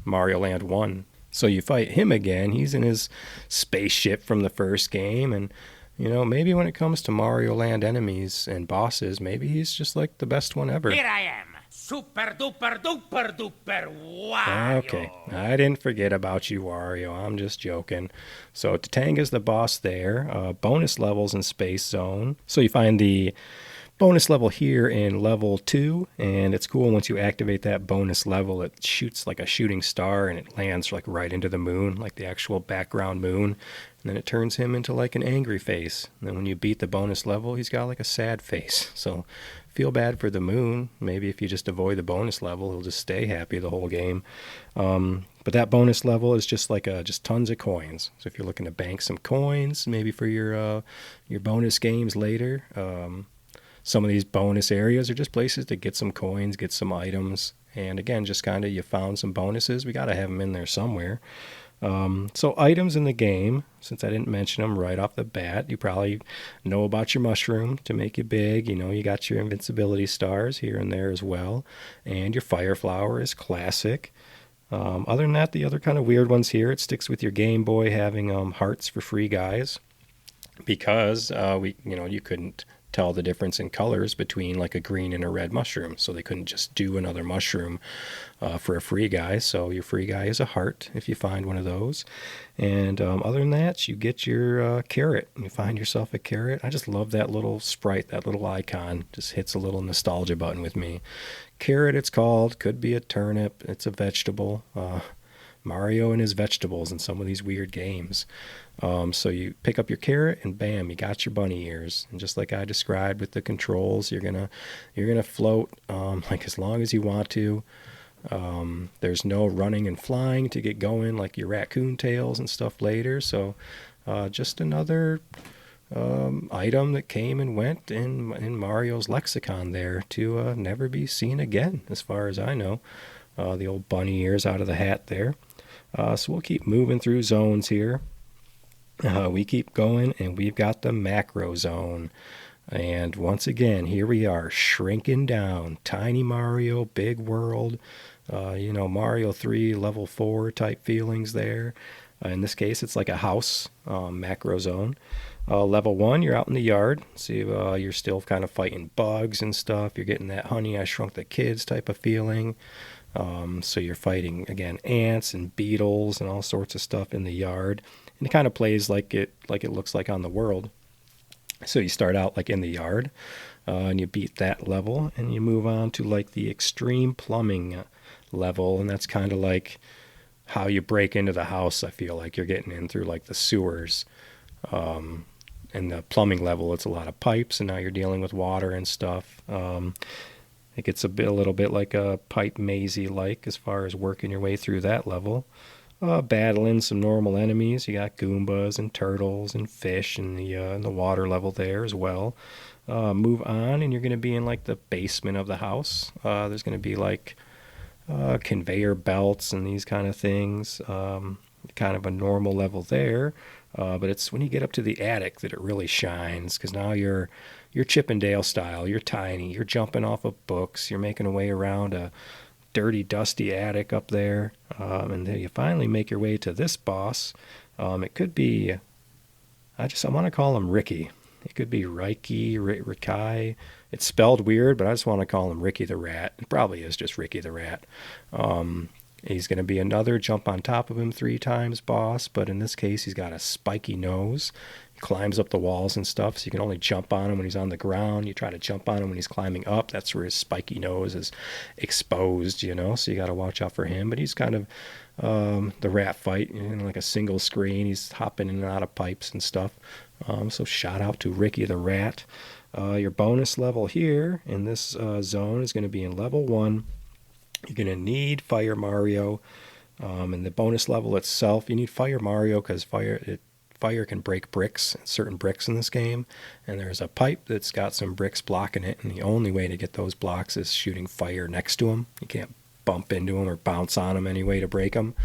Mario Land 1. So you fight him again. He's in his spaceship from the first game, and maybe when it comes to Mario Land enemies and bosses, maybe he's just like the best one ever. Here I am, super duper duper duper Wario. Okay, I didn't forget about you, Wario. I'm just joking. So Tatanga's the boss there. Bonus levels in Space Zone. So you find the bonus level here in level 2, and it's cool once you activate that bonus level, it shoots like a shooting star and it lands like right into the moon, like the actual background moon, and then it turns him into like an angry face. And then when you beat the bonus level, he's got like a sad face. So feel bad for the moon. Maybe if you just avoid the bonus level, he'll just stay happy the whole game. But that bonus level is just like just tons of coins. So if you're looking to bank some coins, maybe for your bonus games later, some of these bonus areas are just places to get some coins, get some items. And again, just kind of you found some bonuses. We got to have them in there somewhere. So items in the game, since I didn't mention them right off the bat, you probably know about your mushroom to make you big. You got your invincibility stars here and there as well. And your fire flower is classic. Other than that, the other kind of weird ones here, it sticks with your Game Boy having hearts for free guys. Because you couldn't tell the difference in colors between like a green and a red mushroom, so they couldn't just do another mushroom for a free guy. So your free guy is a heart if you find one of those. And other than that, you get your carrot. You find yourself a carrot. I just love that little sprite, that little icon. Just hits a little nostalgia button with me. Carrot, it's called. Could be a turnip. It's a vegetable. Mario and his vegetables in some of these weird games. So you pick up your carrot and bam, you got your bunny ears. And just like I described with the controls, you're gonna float like as long as you want to. There's no running and flying to get going like your raccoon tails and stuff later. So just another item that came and went in Mario's lexicon there to never be seen again, as far as I know. The old bunny ears out of the hat there. So we'll keep moving through zones here. We keep going, and we've got the macro zone. And once again, here we are, shrinking down. Tiny Mario, big world. Mario 3, level 4 type feelings there. In this case, it's like a house, macro zone. Level 1, you're out in the yard. See, you're still kind of fighting bugs and stuff. You're getting that Honey, I Shrunk the Kids type of feeling. So you're fighting, again, ants and beetles and all sorts of stuff in the yard. And it kind of plays like it looks like on the world. So you start out like in the yard, and you beat that level, and you move on to like the extreme plumbing level, and that's kind of like how you break into the house. I feel like you're getting in through like the sewers. And the plumbing level, it's a lot of pipes, and now you're dealing with water and stuff. It gets a little bit like a pipe mazy like as far as working your way through that level. Battling some normal enemies. You got Goombas and turtles and fish in the water level there as well. Move on, and you're going to be in like the basement of the house. There's going to be like conveyor belts and these kind of things. Kind of a normal level there. But it's when you get up to the attic that it really shines, because now you're Chippendale style. You're tiny. You're jumping off of books. You're making a way around a dirty, dusty attic up there. And then you finally make your way to this boss. It could be, I want to call him Ricky. It could be Ricky. It's spelled weird, but I just want to call him Ricky the Rat. It probably is just Ricky the Rat. He's going to be another jump on top of him 3 times boss, but in this case, he's got a spiky nose. He climbs up the walls and stuff, so you can only jump on him when he's on the ground. You try to jump on him when he's climbing up. That's where his spiky nose is exposed, so you got to watch out for him. But he's kind of the rat fight, like a single screen. He's hopping in and out of pipes and stuff. So shout out to Ricky the Rat. Your bonus level here in this zone is going to be in level 1. You're going to need Fire Mario. And the bonus level itself, you need Fire Mario because fire can break bricks, certain bricks in this game. And there's a pipe that's got some bricks blocking it. And the only way to get those blocks is shooting fire next to them. You can't bump into them or bounce on them anyway to break them.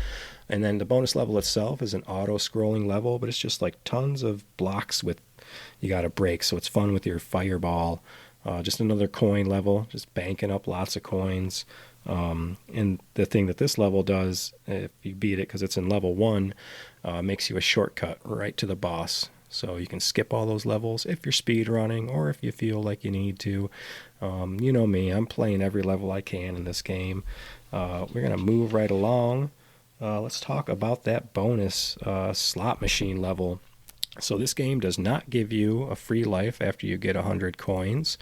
And then the bonus level itself is an auto-scrolling level, but it's just like tons of blocks you got to break. So it's fun with your fireball. Just another coin level, just banking up lots of coins. And the thing that this level does, if you beat it because it's in level 1, makes you a shortcut right to the boss. So you can skip all those levels if you're speed running or if you feel like you need to. You know me, I'm playing every level I can in this game. We're going to move right along. Let's talk about that bonus slot machine level. So this game does not give you a free life after you get 100 coins.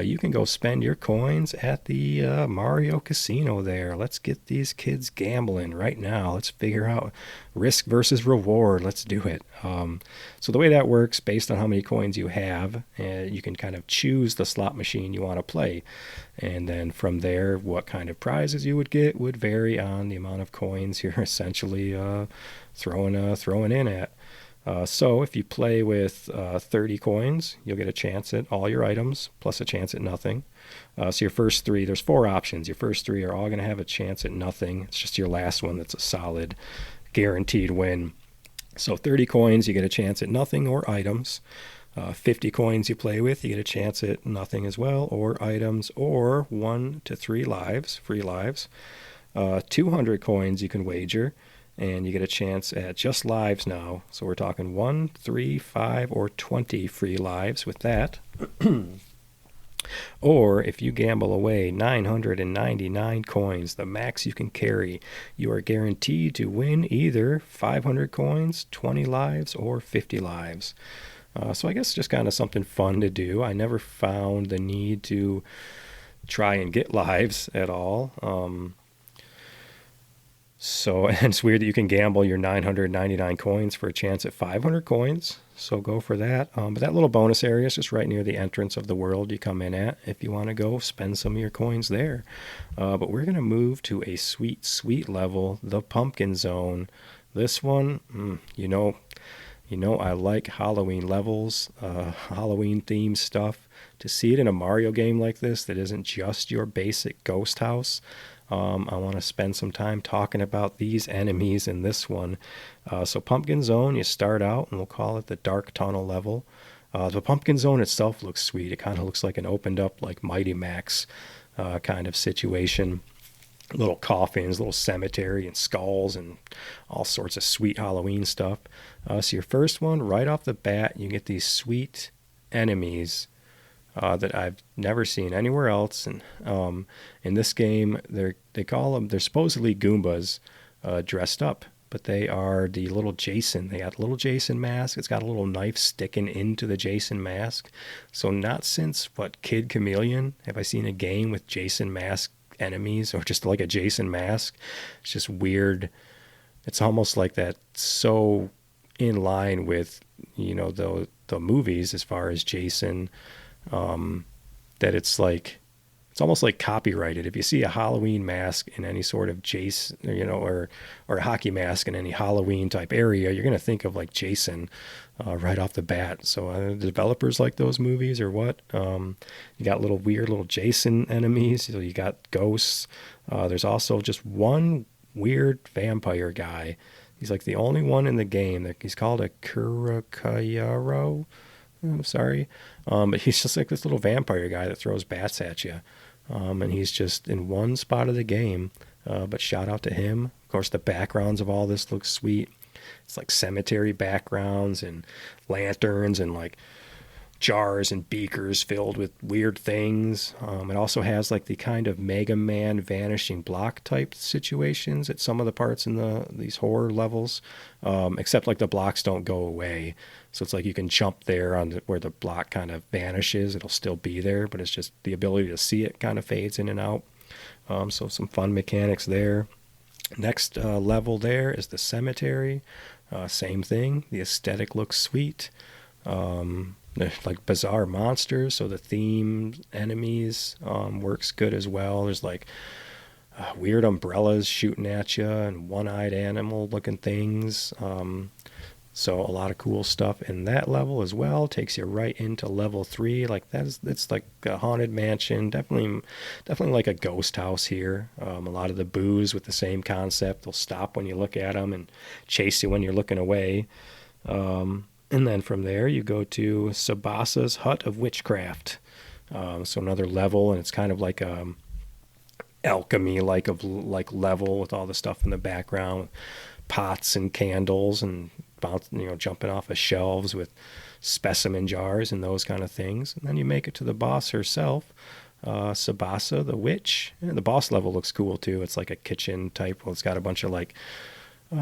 You can go spend your coins at the Mario Casino there. Let's get these kids gambling right now. Let's figure out risk versus reward. Let's do it. So the way that works, based on how many coins you have, you can kind of choose the slot machine you want to play. And then from there, what kind of prizes you would get would vary on the amount of coins you're essentially throwing in at. So if you play with 30 coins, you'll get a chance at all your items, plus a chance at nothing. So your first 3, there's 4 options. Your first 3 are all going to have a chance at nothing. It's just your last one that's a solid, guaranteed win. So 30 coins, you get a chance at nothing or items. 50 coins you play with, you get a chance at nothing as well, or items, or 1 to 3 lives, free lives. 200 coins you can wager. And you get a chance at just lives now. So we're talking 1, 3, 5, or 20 free lives with that. Or if you gamble away 999 coins, the max you can carry, you are guaranteed to win either 500 coins, 20 lives, or 50 lives. So I guess just kind of something fun to do. I never found the need to try and get lives at all. And it's weird that you can gamble your 999 coins for a chance at 500 coins. So go for that. But that little bonus area is just right near the entrance of the world you come in at if you want to go spend some of your coins there. But we're going to move to a sweet, sweet level, the Pumpkin Zone. This one, I like Halloween levels, Halloween themed stuff. to see it in a Mario game like this that isn't just your basic ghost house. I want to spend some time talking about these enemies in this one. So Pumpkin Zone, you start out, and we'll call it the Dark Tunnel level. The Pumpkin Zone itself looks sweet. It kind of looks like an opened up, like Mighty Max kind of situation. Little coffins, little cemetery, and skulls, and all sorts of sweet Halloween stuff. So your first one, right off the bat, you get these sweet enemies that I've never seen anywhere else. And in this game, they're supposedly Goombas dressed up, but they are the little Jason. They got a little Jason mask. It's got a little knife sticking into the Jason mask. So not since, Kid Chameleon have I seen a game with Jason mask enemies, or just like a Jason mask. It's just weird. It's almost like that, so in line with, the movies as far as Jason, that it's almost like copyrighted. If you see a Halloween mask in any sort of Jason, or a hockey mask in any Halloween type area, you're going to think of like Jason right off the bat. So the developers like those movies or what? You got weird little Jason enemies. So you got ghosts. There's also just one weird vampire guy. He's like the only one in the game. He's called a Kurakayaro. I'm sorry. But he's just like this little vampire guy that throws bats at you. And he's just in one spot of the game. But shout out to him. Of course, the backgrounds of all this look sweet. It's like cemetery backgrounds and lanterns and like jars and beakers filled with weird things. It also has like the kind of Mega Man vanishing block type situations at some of the parts in these horror levels, except like the blocks don't go away. So it's like you can jump there on where the block kind of vanishes. It'll still be there, but it's just the ability to see it kind of fades in and out. So some fun mechanics there. Next level there is the cemetery. Same thing. The aesthetic looks sweet. They're like bizarre monsters, so the theme enemies works good as well. There's like weird umbrellas shooting at you and one-eyed animal looking things. So a lot of cool stuff in that level as well. Takes you right into level 3. It's like a haunted mansion. Definitely like a ghost house here. A lot of the boos with the same concept. They'll stop when you look at them and chase you when you're looking away. And then from there you go to Sabasa's Hut of Witchcraft. So another level, and it's kind of like alchemy like level with all the stuff in the background, pots and candles and jumping off of shelves with specimen jars and those kind of things. And then you make it to the boss herself, Sabasa the witch. And the boss level looks cool too. It's like a kitchen type. Well, it's got a bunch of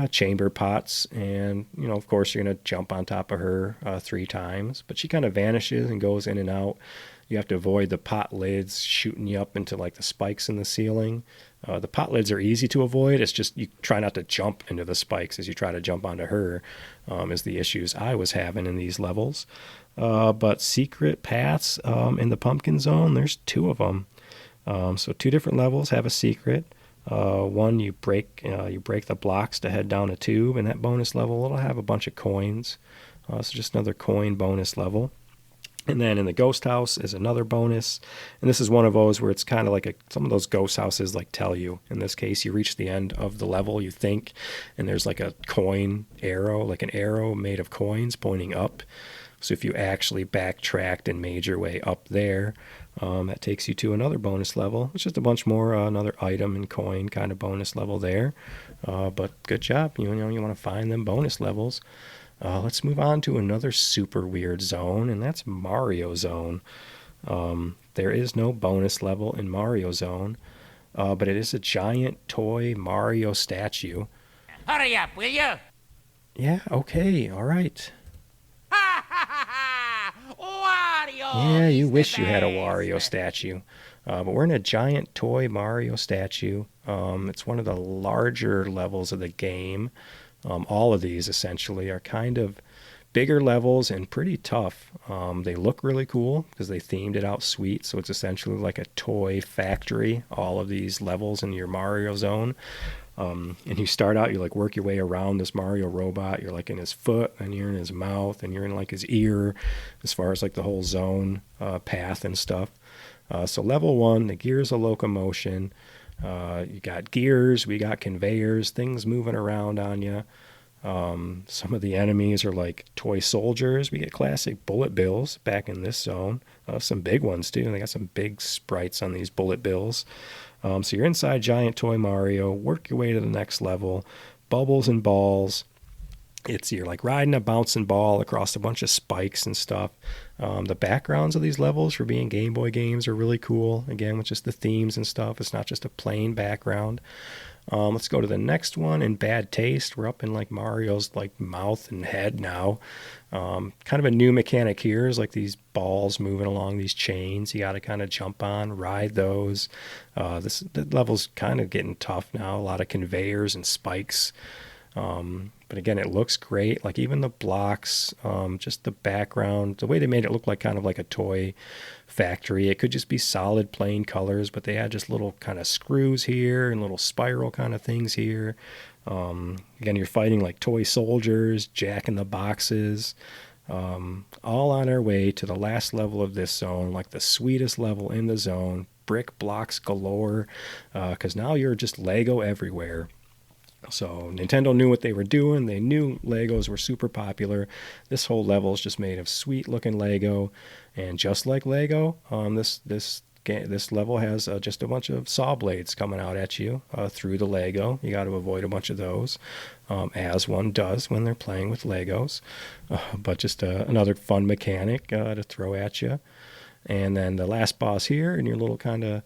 chamber pots, and of course you're gonna jump on top of her 3 times, but she kind of vanishes and goes in and out. You have to avoid the pot lids shooting you up into like the spikes in the ceiling. The pot lids are easy to avoid. It's just you try not to jump into the spikes as you try to jump onto her, is the issues I was having in these levels. But secret paths in the Pumpkin Zone, there's 2 of them. So 2 different levels have a secret. One, you break the blocks to head down a tube, and that bonus level it'll have a bunch of coins. So just another coin bonus level. And then in the ghost house is another bonus. And this is one of those where it's kind of like some of those ghost houses tell you. In this case, you reach the end of the level, you think, and there's like a coin arrow, like an arrow made of coins pointing up. So if you actually backtracked and made your way up there, that takes you to another bonus level. It's just a bunch more, another item and coin kind of bonus level there. But good job. You want to find them bonus levels. Let's move on to another super weird zone, and that's Mario Zone. There is no bonus level in Mario Zone, but it is a giant toy Mario statue. Hurry up, will you? Yeah, okay, all right. Wario! Yeah, you is wish the you had a best. Wario statue. But we're in a giant toy Mario statue. It's one of the larger levels of the game. All of these essentially are kind of bigger levels and pretty tough. They look really cool because they themed it out sweet. So it's essentially like a toy factory, all of these levels in your Mario zone. And you start out, you like work your way around this Mario robot. You're like in his foot, and you're in his mouth, and you're in like his ear, as far as like the whole zone path and stuff. So level 1, the gears of locomotion. You got gears, we got conveyors, things moving around on you. Some of the enemies are like toy soldiers. We get classic bullet bills back in this zone. Some big ones too. They got some big sprites on these bullet bills. So you're inside Giant Toy Mario. Work your way to the next level. Bubbles and balls. You're like riding a bouncing ball across a bunch of spikes and stuff. The backgrounds of these levels for being Game Boy games are really cool. Again, with just the themes and stuff. It's not just a plain background. Let's go to the next one. In Bad Taste, we're up in like Mario's like mouth and head now. Kind of a new mechanic here is like these balls moving along these chains. You got to kind of jump on, ride those. The level's kind of getting tough now. A lot of conveyors and spikes. But again, it looks great. Like even the blocks, just the background, the way they made it look like kind of like a toy factory. It could just be solid plain colors, but they had just little kind of screws here and little spiral kind of things here. Again, you're fighting like toy soldiers, jacking the boxes, all on our way to the last level of this zone, like the sweetest level in the zone, brick blocks galore, because now you're just Lego everywhere. So Nintendo knew what they were doing. They knew Legos were super popular. This whole level is just made of sweet looking Lego, and just like Lego, this level has just a bunch of saw blades coming out at you through the Lego. You got to avoid a bunch of those, as one does when they're playing with Legos. But just another fun mechanic to throw at you. And then the last boss here in your little kind of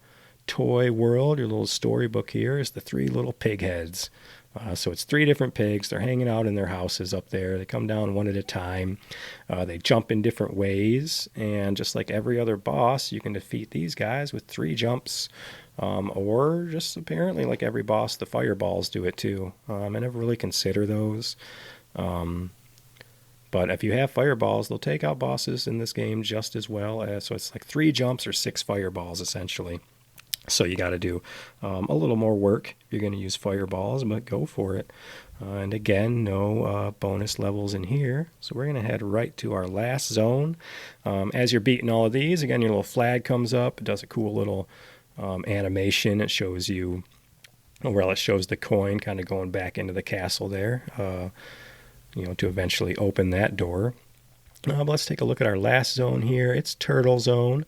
toy world, your little storybook here, is the 3 little pig heads. So it's 3 different pigs. They're hanging out in their houses up there. They come down one at a time. They jump in different ways. And just like every other boss, you can defeat these guys with 3 jumps. Or just apparently like every boss, the fireballs do it too. I never really consider those. But if you have fireballs, they'll take out bosses in this game just as well. So it's like 3 jumps or 6 fireballs essentially. So you got to do a little more work if you're going to use fireballs, but go for it. And again, no bonus levels in here. So we're going to head right to our last zone. As you're beating all of these, again, your little flag comes up. It does a cool little animation. It shows you, well, it shows the coin kind of going back into the castle there, to eventually open that door. But let's take a look at our last zone here. It's Turtle Zone.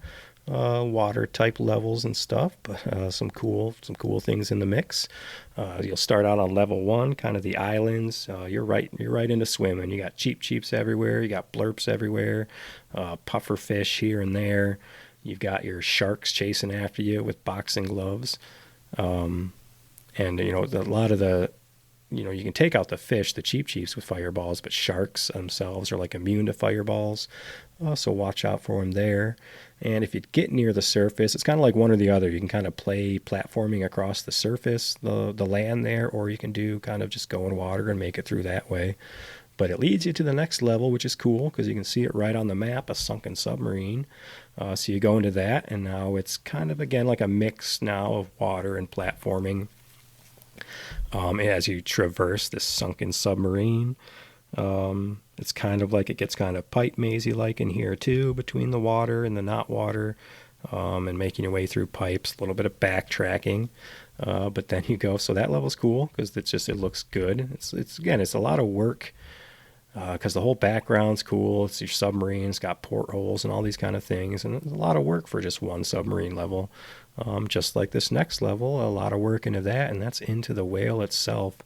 Water type levels and stuff, but some cool things in the mix. You'll start out on level 1, kind of the islands. You're right into swimming. You got cheeps everywhere. You got blurps everywhere. Puffer fish here and there. You've got your sharks chasing after you with boxing gloves. And a lot of the, you can take out the fish, the cheeps with fireballs, but sharks themselves are like immune to fireballs. So watch out for them there. And if you get near the surface, it's kind of like one or the other. You can kind of play platforming across the surface, the land there, or you can do kind of just go in water and make it through that way. But it leads you to the next level, which is cool because you can see it right on the map, a sunken submarine. So you go into that, and now it's kind of, again, like a mix now of water and platforming as you traverse this sunken submarine. It's kind of like it gets kind of pipe mazy-like in here too, between the water and the not water, and making your way through pipes, a little bit of backtracking, but then you go. So that level's cool because it looks good. It's a lot of work because the whole background's cool. It's your submarine, it's got portholes and all these kind of things, and it's a lot of work for just one submarine level. Just like this next level, a lot of work into that, and that's into the whale itself.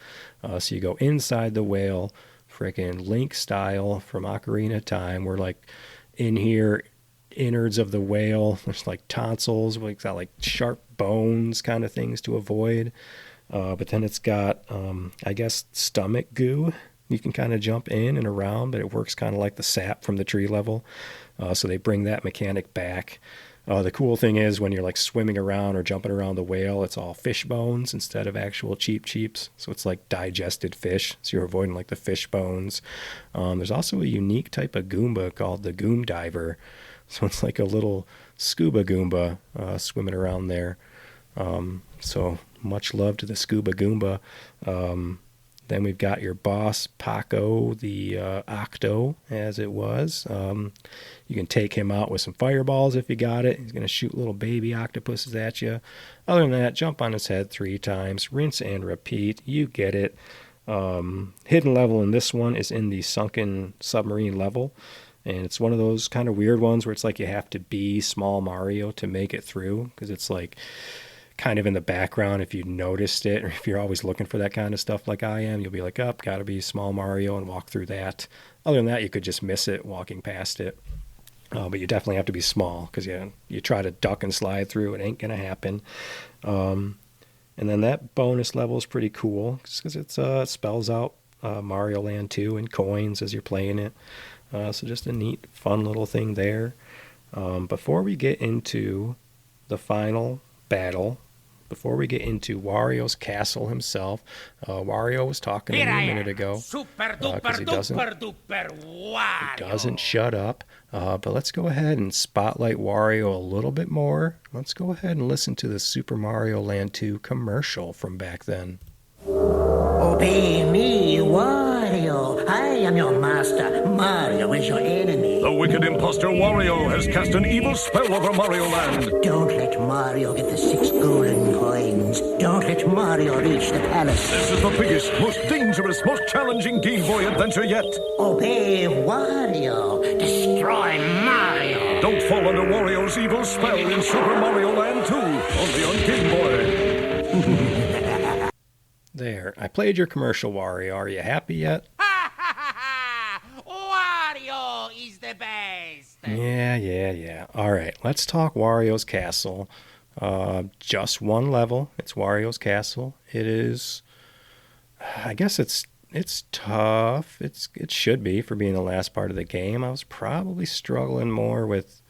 So you go inside the whale, freaking Link style from Ocarina of Time. We're like in here, innards of the whale. There's like tonsils. We've got like sharp bones kind of things to avoid. But then it's got, I guess, stomach goo. You can kind of jump in and around, but it works kind of like the sap from the tree level. So they bring that mechanic back. The cool thing is when you're like swimming around or jumping around the whale, it's all fish bones instead of actual cheeps. So it's like digested fish. So you're avoiding like the fish bones. There's also a unique type of Goomba called the Goom Diver. So it's like a little scuba Goomba swimming around there. So much love to the scuba Goomba. Then we've got your boss, Paco, the Octo, as it was. You can take him out with some fireballs if you got it. He's going to shoot little baby octopuses at you. Other than that, jump on his head 3 times, rinse and repeat. You get it. Hidden level in this one is in the sunken submarine level. And it's one of those kind of weird ones where it's like you have to be Small Mario to make it through, because it's like kind of in the background if you noticed it, or if you're always looking for that kind of stuff like I am, you'll be like, oh, gotta be Small Mario and walk through that. Other than that, you could just miss it walking past it. But you definitely have to be small, because you try to duck and slide through, it ain't gonna happen. And then that bonus level is pretty cool, because it spells out Mario Land 2 and coins as you're playing it. So just a neat, fun little thing there. Before we get into the final battle, before we get into Wario's castle himself, Wario was talking to me a minute ago, Super because duper he doesn't duper Wario. shut up. But let's go ahead and spotlight Wario a little bit more. Let's go ahead and listen to the Super Mario Land 2 commercial from back then. Obey me, Wario. I am your master. Mario is your enemy. The wicked impostor Wario has cast an evil spell over Mario Land. Don't let Mario get the 6 golden coins. Don't let Mario reach the palace. This is the biggest, most dangerous, most challenging Game Boy adventure yet. Obey Wario. Destroy Mario. Don't fall under Wario's evil spell in Super Mario Land 2, only on Game Boy. There, I played your commercial, Wario. Are you happy yet? Wario is the best. Yeah. All right, let's talk Wario's castle. Just one level. It's Wario's castle. It is, I guess it's tough. It should be for being the last part of the game. I was probably struggling more with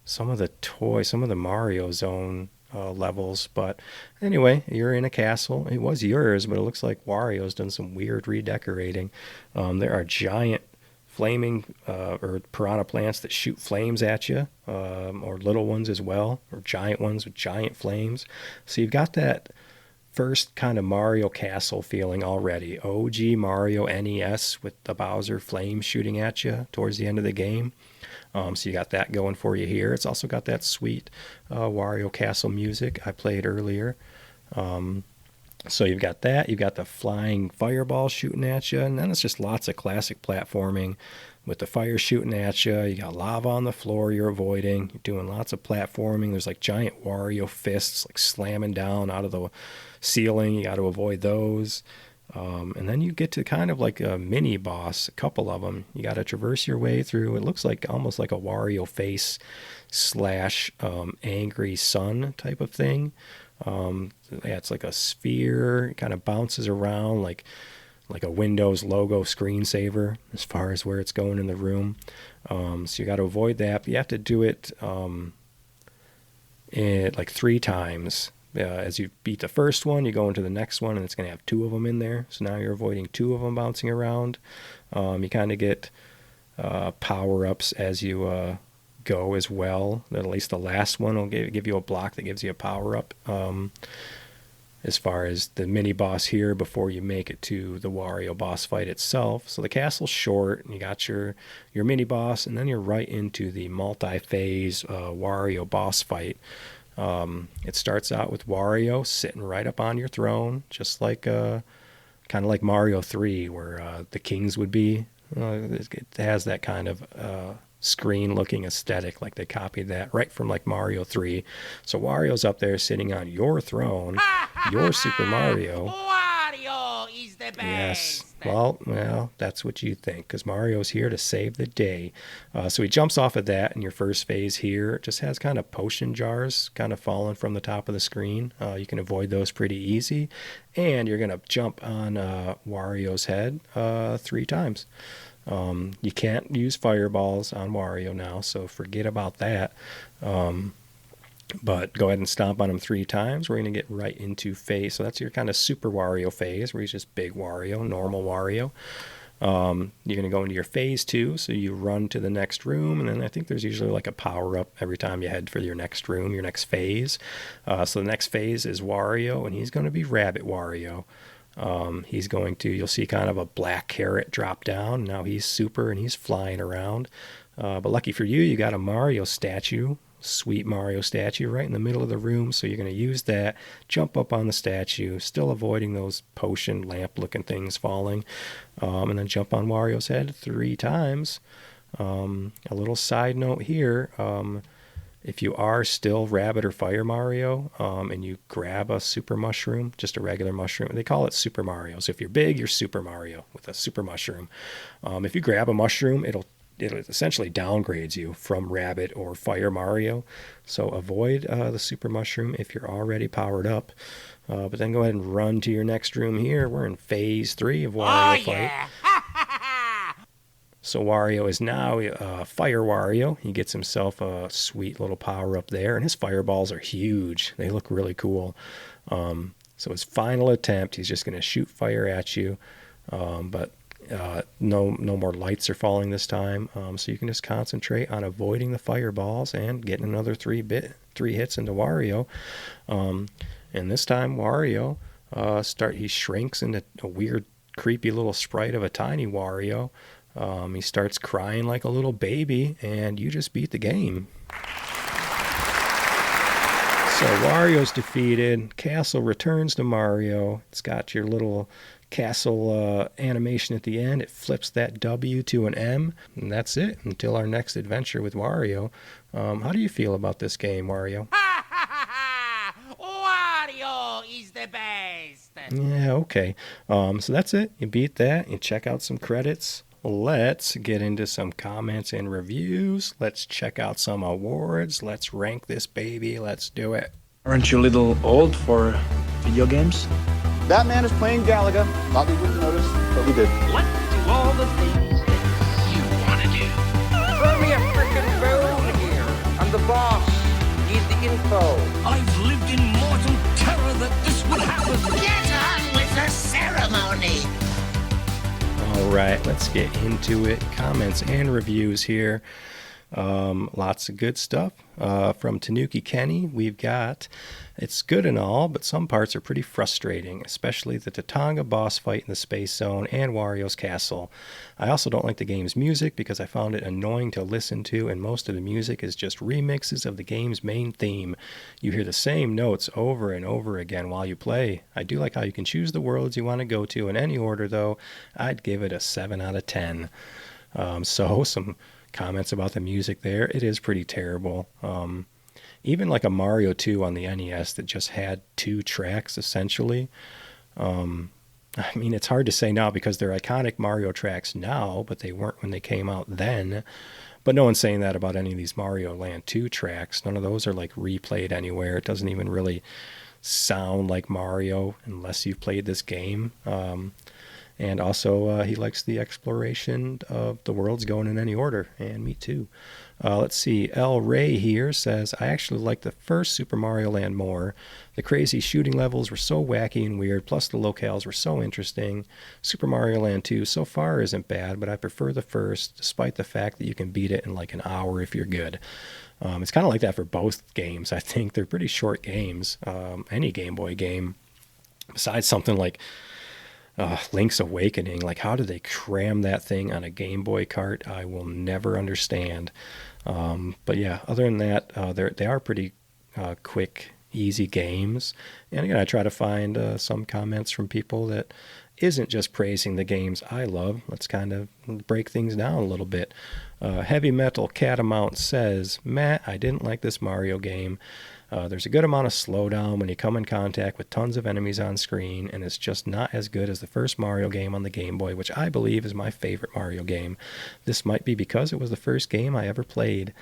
some of the Mario Zone levels, but anyway, you're in a castle. It was yours, but it looks like Wario's done some weird redecorating. There are giant flaming or piranha plants that shoot flames at you, or little ones as well, or giant ones with giant flames. So you've got that first kind of Mario Castle feeling already. OG Mario NES with the Bowser flames shooting at you towards the end of the game. So you got that going for you here. It's also got that sweet Wario Castle music I played earlier. So you've got that. You've got the flying fireball shooting at you. And then it's just lots of classic platforming with the fire shooting at you. You got lava on the floor you're avoiding. You're doing lots of platforming. There's like giant Wario fists like slamming down out of the ceiling. You got to avoid those. And then you get to kind of like a mini boss, a couple of them. You got to traverse your way through. It looks like almost like a Wario face / angry sun type of thing. It's like a sphere. It kind of bounces around like a Windows logo screensaver as far as where it's going in the room. So you got to avoid that. But you have to do it like 3 times. As you beat the first one, you go into the next one, and it's going to have 2 of them in there. So now you're avoiding 2 of them bouncing around. You kind of get power-ups as you go as well. At least the last one will give you a block that gives you a power-up. As far as the mini-boss here before you make it to the Wario boss fight itself. So the castle's short, and you got your mini-boss, and then you're right into the multi-phase Wario boss fight. It starts out with Wario sitting right up on your throne, just like kind of like Mario 3, where the kings would be. It has that kind of screen-looking aesthetic, like they copied that right from like Mario 3. So Wario's up there sitting on your throne, your Super Mario. Wario is the best. Yes. Well, that's what you think, because Mario's here to save the day. So he jumps off of that in your first phase here. It just has kind of potion jars kind of falling from the top of the screen. You can avoid those pretty easy. And you're going to jump on Wario's head 3 times. You can't use fireballs on Wario now, so forget about that. But go ahead and stomp on him 3 times. We're going to get right into phase. So that's your kind of Super Wario phase, where he's just big Wario, normal Wario. You're going to go into your phase 2, so you run to the next room, and then I think there's usually like a power-up every time you head for your next room, your next phase. So the next phase is Wario, and he's going to be Rabbit Wario. He's going to, you'll see kind of a black carrot drop down. Now he's super, and he's flying around. But lucky for you, you got a Mario statue. Sweet Mario statue right in the middle of the room, so you're going to use that, jump up on the statue, still avoiding those potion lamp looking things falling, and then jump on Wario's head 3 times. A little side note here, if you are still Rabbit or Fire Mario, and you grab a super mushroom, just a regular mushroom, they call it Super Mario, so if you're big, you're Super Mario with a super mushroom. If you grab a mushroom, it essentially downgrades you from Rabbit or Fire Mario. So avoid the Super Mushroom if you're already powered up. But then go ahead and run to your next room here. We're in phase 3 of Wario Fight. So Wario is now Fire Wario. He gets himself a sweet little power up there, and his fireballs are huge. They look really cool. So his final attempt, he's just going to shoot fire at you, but no more lights are falling this time, so you can just concentrate on avoiding the fireballs and getting another 3 hits into Wario. And this time Wario he shrinks into a weird creepy little sprite of a tiny Wario. He starts crying like a little baby, and you just beat the game. So Wario's defeated. Castle returns to Mario. It's got your little castle animation at the end. It flips that W to an M, and that's it until our next adventure with Wario. How do you feel about this game, Wario? Wario is the best. Yeah, okay. So that's it. You beat that. You check out some credits. Let's get into some comments and reviews. Let's check out some awards. Let's rank this baby. Let's do it. Aren't you a little old for video games? That man is playing Galaga. Thought we wouldn't notice, but we did. Let's do all the things that you want to do. Throw me a frickin' bone here. I'm the boss. Need the info. I've lived in mortal terror that this would happen. Get on with the ceremony. All right, let's get into it. Comments and reviews here. Lots of good stuff. From Tanuki Kenny, we've got, it's good and all, but some parts are pretty frustrating, especially the Tatanga boss fight in the Space Zone and Wario's Castle. I also don't like the game's music because I found it annoying to listen to, and most of the music is just remixes of the game's main theme. You hear the same notes over and over again while you play. I do like how you can choose the worlds you want to go to in any order, though. I'd give it a 7 out of 10. So some comments about the music there. It is pretty terrible. Even like a Mario 2 on the NES that just had 2 tracks essentially. I mean, it's hard to say now because they're iconic Mario tracks now, but they weren't when they came out then. But no one's saying that about any of these Mario Land 2 tracks. None of those are like replayed anywhere. It doesn't even really sound like Mario unless you've played this game. And also, he likes the exploration of the worlds going in any order, and me too. Let's see, L. Ray here says, I actually like the first Super Mario Land more. The crazy shooting levels were so wacky and weird, plus the locales were so interesting. Super Mario Land 2 so far isn't bad, but I prefer the first, despite the fact that you can beat it in like an hour if you're good. It's kind of like that for both games, I think. They're pretty short games, any Game Boy game. Besides something like Link's Awakening, like how did they cram that thing on a Game Boy cart? I will never understand. But yeah, other than that, they are pretty quick, easy games. And again, I try to find some comments from people that isn't just praising the games I love. Let's kind of break things down a little bit. Heavy Metal Catamount says, Matt, I didn't like this Mario game. There's a good amount of slowdown when you come in contact with tons of enemies on screen, and it's just not as good as the first Mario game on the Game Boy, which I believe is my favorite Mario game. This might be because it was the first game I ever played.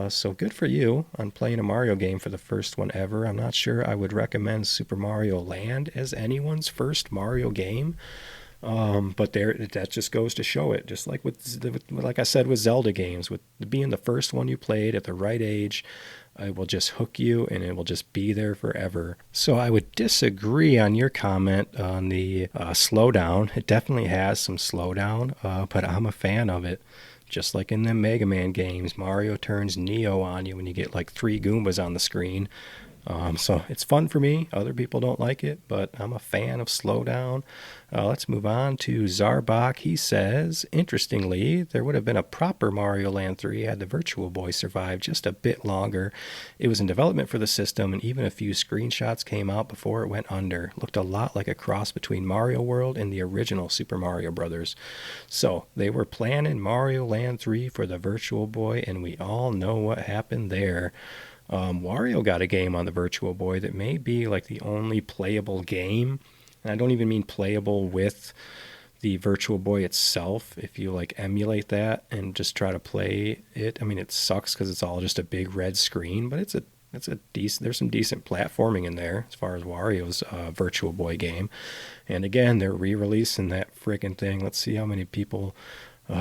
So good for you on playing a Mario game for the first one ever. I'm not sure I would recommend Super Mario Land as anyone's first Mario game. But there, that just goes to show it. Just like like I said with Zelda games, with being the first one you played at the right age, it will just hook you and it will just be there forever. So I would disagree on your comment on the slowdown. It definitely has some slowdown, but I'm a fan of it. Just like in the Mega Man games, Mario turns Neo on you when you get like 3 Goombas on the screen. So it's fun for me. Other people don't like it, but I'm a fan of slowdown. Let's move on to Zarbach. He says, interestingly, there would have been a proper Mario Land 3 had the Virtual Boy survived just a bit longer. It was in development for the system, and even a few screenshots came out before it went under. Looked a lot like a cross between Mario World and the original Super Mario Brothers. So they were planning Mario Land 3 for the Virtual Boy, and we all know what happened there. Wario got a game on the Virtual Boy that may be like the only playable game. And I don't even mean playable with the Virtual Boy itself. If you like emulate that and just try to play it, I mean, it sucks because it's all just a big red screen, but it's a decent. There's some decent platforming in there as far as Wario's Virtual Boy game. And again, they're re-releasing that friggin' thing. Let's see how many people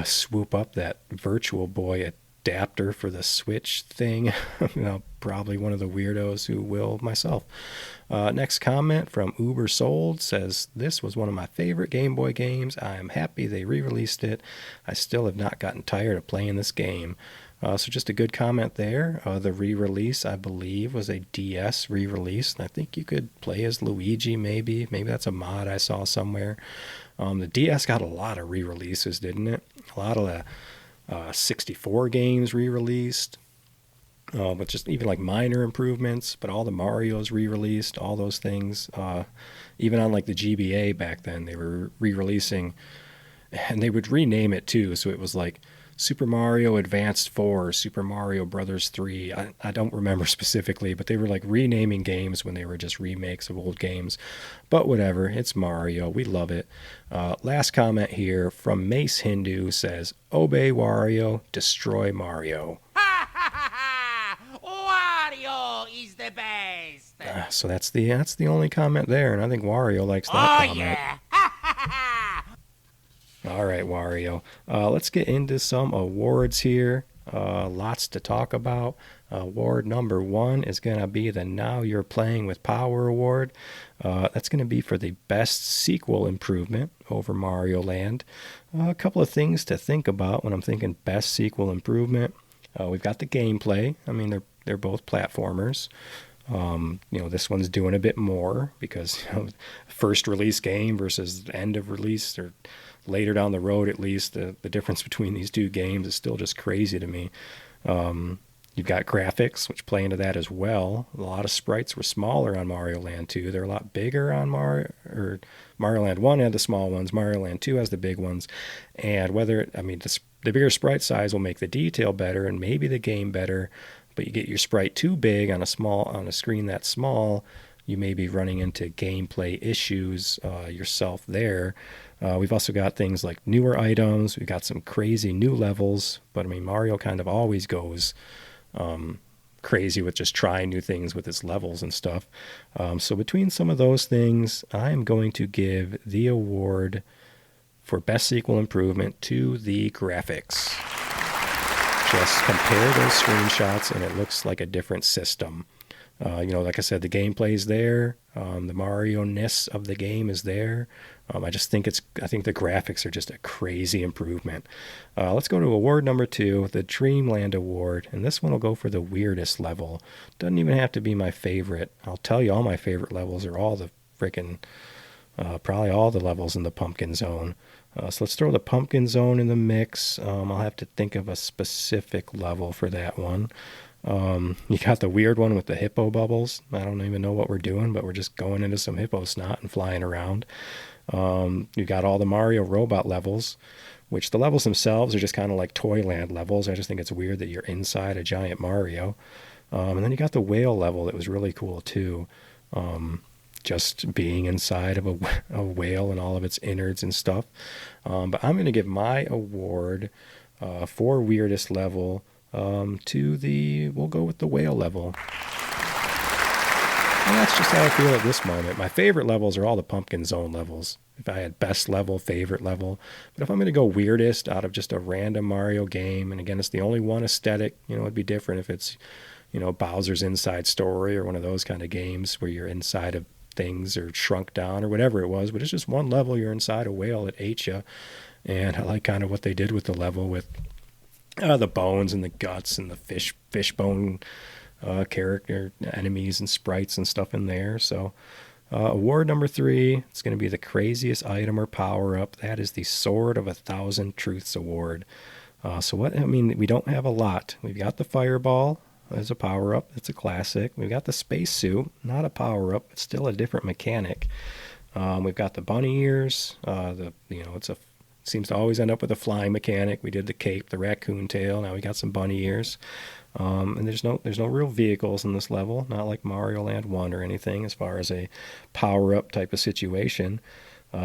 swoop up that Virtual Boy adapter for the Switch thing. Probably one of the weirdos who will, myself. Next comment from Uber Sold says, this was one of my favorite Game Boy games. I am happy they re-released it. I still have not gotten tired of playing this game. So just a good comment there. The re-release, I believe, was a DS re-release. I think you could play as Luigi, maybe. Maybe that's a mod I saw somewhere. The DS got a lot of re-releases, didn't it? A lot of the 64 games re-released, but just even like minor improvements, but all the Marios re-released, all those things. Even on like the GBA back then, they were re-releasing, and they would rename it too. So it was like Super Mario Advanced 4, Super Mario Brothers 3. I don't remember specifically, but they were like renaming games when they were just remakes of old games. But whatever, it's Mario. We love it. Last comment here from Mace Hindu says, obey Wario, destroy Mario. Wario is the best. So that's the only comment there, and I think Wario likes that comment. Yeah. All right, Wario. Let's get into some awards here. Lots to talk about. Award number 1 is going to be the Now You're Playing with Power Award. That's going to be for the best sequel improvement over Mario Land. A couple of things to think about when I'm thinking best sequel improvement. We've got the gameplay. I mean, they're both platformers. This one's doing a bit more because first release game versus end of release or later down the road, at least, the difference between these two games is still just crazy to me. You've got graphics, which play into that as well. A lot of sprites were smaller on Mario Land 2. They're a lot bigger on Mario Land 1 had the small ones. Mario Land 2 has the big ones. And the bigger sprite size will make the detail better and maybe the game better. But you get your sprite too big on a screen that small, you may be running into gameplay issues yourself there. We've also got things like newer items. We've got some crazy new levels. But, Mario kind of always goes crazy with just trying new things with its levels and stuff. So between some of those things, I am going to give the award for Best Sequel Improvement to the graphics. Just compare those screenshots, and it looks like a different system. Like I said, the gameplay's there. The Mario-ness of the game is there. I think the graphics are just a crazy improvement. Let's go to award number 2, the Dreamland Award. And this one will go for the weirdest level. Doesn't even have to be my favorite. I'll tell you all my favorite levels are all the probably all the levels in the Pumpkin Zone. So let's throw the Pumpkin Zone in the mix. I'll have to think of a specific level for that one. You got the weird one with the hippo bubbles. I don't even know what we're doing, but we're just going into some hippo snot and flying around. You got all the Mario robot levels, which the levels themselves are just kind of like Toyland levels. I just think it's weird that you're inside a giant Mario. And then you got the whale level that was really cool too. Just being inside of a whale and all of its innards and stuff. But I'm going to give my award for weirdest level we'll go with the whale level. And that's just how I feel at this moment. My favorite levels are all the Pumpkin Zone levels. If I had best level, favorite level. But if I'm going to go weirdest out of just a random Mario game, and again, it's the only one aesthetic, it'd be different if it's, Bowser's Inside Story or one of those kind of games where you're inside of things or shrunk down or whatever it was. But it's just one level, you're inside a whale that ate you. And I like kind of what they did with the level with the bones and the guts and the fish bone character enemies and sprites and stuff in there. So award number 3, it's going to be the craziest item or power up. That is the Sword of 1,000 Truths award. We don't have a lot. We've got the fireball as a power up. It's a classic. We've got the spacesuit, not a power up. It's still a different mechanic. We've got the bunny ears. Seems to always end up with a flying mechanic. We did the cape, the raccoon tail. Now we got some bunny ears. And there's no real vehicles in this level, not like Mario Land 1 or anything as far as a power-up type of situation.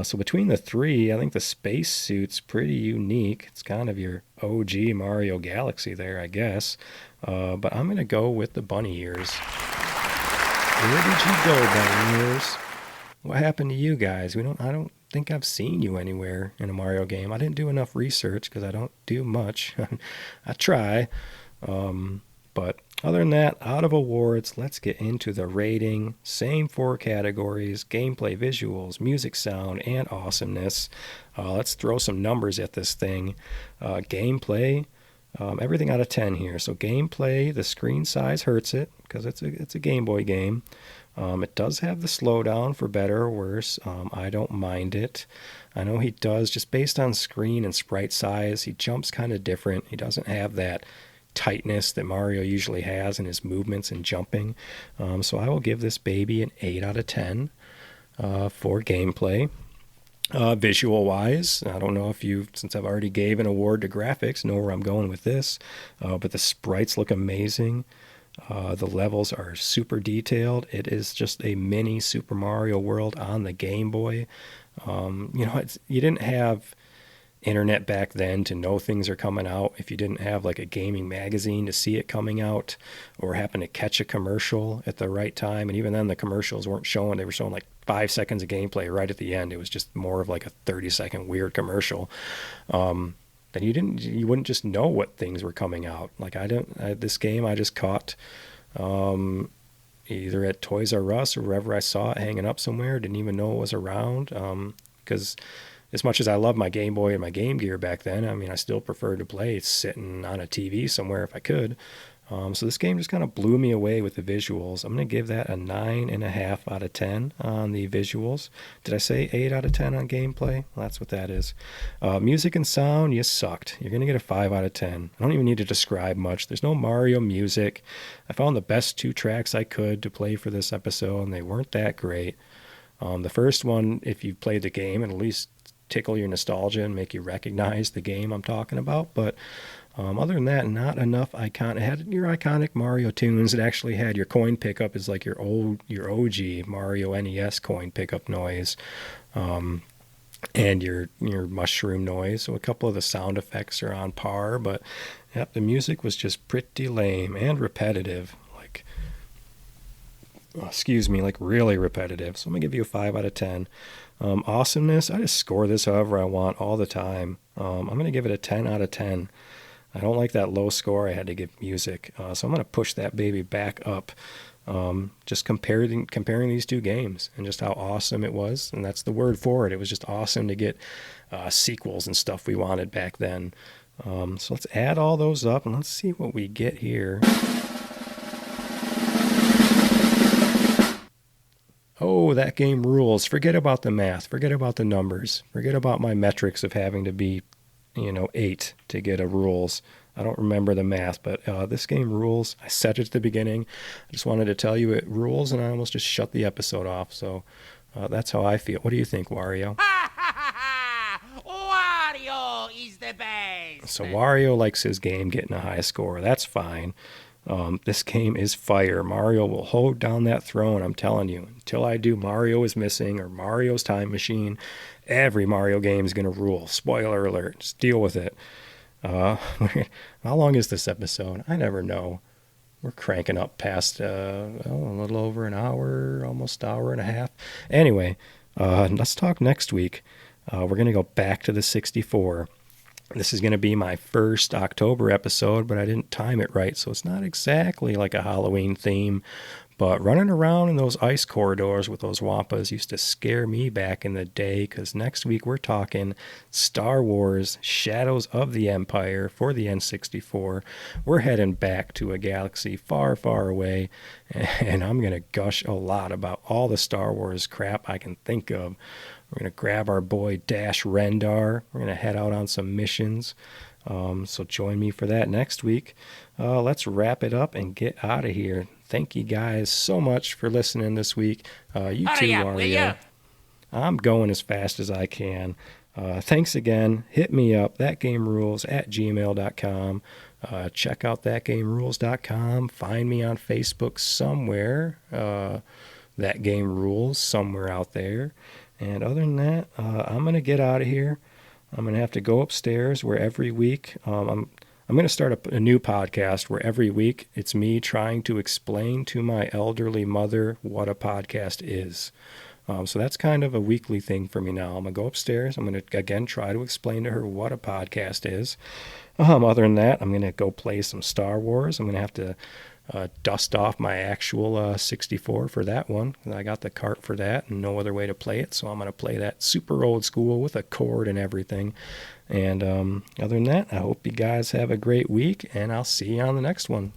So between the 3, I think the space suit's pretty unique. It's kind of your OG Mario Galaxy there, I guess. But I'm going to go with the bunny ears. Where did you go, bunny ears? What happened to you guys? I don't think I've seen you anywhere in a Mario game. I didn't do enough research because I don't do much. I try. But other than that, out of awards, let's get into the rating. Same 4 categories: gameplay, visuals, music, sound, and awesomeness. Let's throw some numbers at this thing. Gameplay, everything out of 10 here. So gameplay, the screen size hurts it because it's a Game Boy game. It does have the slowdown for better or worse. I don't mind it. I know he does, just based on screen and sprite size, he jumps kind of different. He doesn't have that tightness that Mario usually has in his movements and jumping. So I will give this baby an 8 out of 10 for gameplay. Visual wise, I don't know if since I've already gave an award to graphics, know where I'm going with this, but the sprites look amazing. The levels are super detailed. It is just a mini Super Mario World on the Game Boy. You didn't have internet back then to know things are coming out. If you didn't have like a gaming magazine to see it coming out or happen to catch a commercial at the right time, and even then the commercials weren't showing, they were showing like 5 seconds of gameplay right at the end. It was just more of like a 30-second weird commercial. Then you wouldn't just know what things were coming out. Like this game I just caught either at Toys R Us or wherever I saw it hanging up somewhere. Didn't even know it was around, because as much as I loved my Game Boy and my Game Gear back then, I still preferred to play sitting on a TV somewhere if I could. So this game just kind of blew me away with the visuals. I'm going to give that a 9.5 out of 10 on the visuals. Did I say 8 out of 10 on gameplay? Well, that's what that is. Music and sound, you sucked. You're going to get a 5 out of 10. I don't even need to describe much. There's no Mario music. I found the best 2 tracks I could to play for this episode, and they weren't that great. The first one, if you played the game, it'll at least tickle your nostalgia and make you recognize the game I'm talking about. But other than that, not enough it had your iconic Mario tunes. It actually had your coin pickup is like your OG Mario NES coin pickup noise, and your mushroom noise. So a couple of the sound effects are on par, but yep, the music was just pretty lame and repetitive. Like really repetitive. So I'm gonna give you a 5 out of 10. Awesomeness, I just score this however I want all the time. I'm gonna give it a 10 out of 10. I don't like that low score I had to give music, so I'm going to push that baby back up, just comparing these 2 games and just how awesome it was, and that's the word for it. It was just awesome to get sequels and stuff we wanted back then. So let's add all those up, and let's see what we get here. Oh, that game rules. Forget about the math. Forget about the numbers. Forget about my metrics of having to be 8 to get a rules. I don't remember the math, but this game rules. I said it at the beginning. I just wanted to tell you it rules, and I almost just shut the episode off. So that's how I feel. What do you think, Wario? Wario is the best. So Wario likes his game getting a high score. That's fine. This game is fire. Mario will hold down that throne, I'm telling you. Until I do Mario is Missing or Mario's Time Machine, every Mario game is going to rule. Spoiler alert. Just deal with it. How long is this episode? I never know. We're cranking up past a little over an hour, almost hour and a half. Anyway, let's talk next week. We're going to go back to the 64. This is going to be my first October episode, but I didn't time it right, so it's not exactly like a Halloween theme. But running around in those ice corridors with those Wampas used to scare me back in the day, because next week we're talking Star Wars Shadows of the Empire for the N64. We're heading back to a galaxy far, far away, and I'm going to gush a lot about all the Star Wars crap I can think of. We're going to grab our boy Dash Rendar. We're going to head out on some missions. So join me for that next week. Let's wrap it up and get out of here. Thank you guys so much for listening this week. You Hurry too, up, will ya? Mario. I'm going as fast as I can. Thanks again. Hit me up, thatgamerules@gmail.com. Check out thatgamerules.com. Find me on Facebook somewhere. That Game Rules somewhere out there. And other than that, I'm going to get out of here. I'm going to have to go upstairs where every week I'm going to start a new podcast where every week it's me trying to explain to my elderly mother what a podcast is. So that's kind of a weekly thing for me now. I'm going to go upstairs. I'm going to, again, try to explain to her what a podcast is. Other than that, I'm going to go play some Star Wars. I'm going to have to dust off my actual 64 for that one. I got the cart for that and no other way to play it, so I'm going to play that super old school with a cord and everything. And other than that, I hope you guys have a great week, and I'll see you on the next one.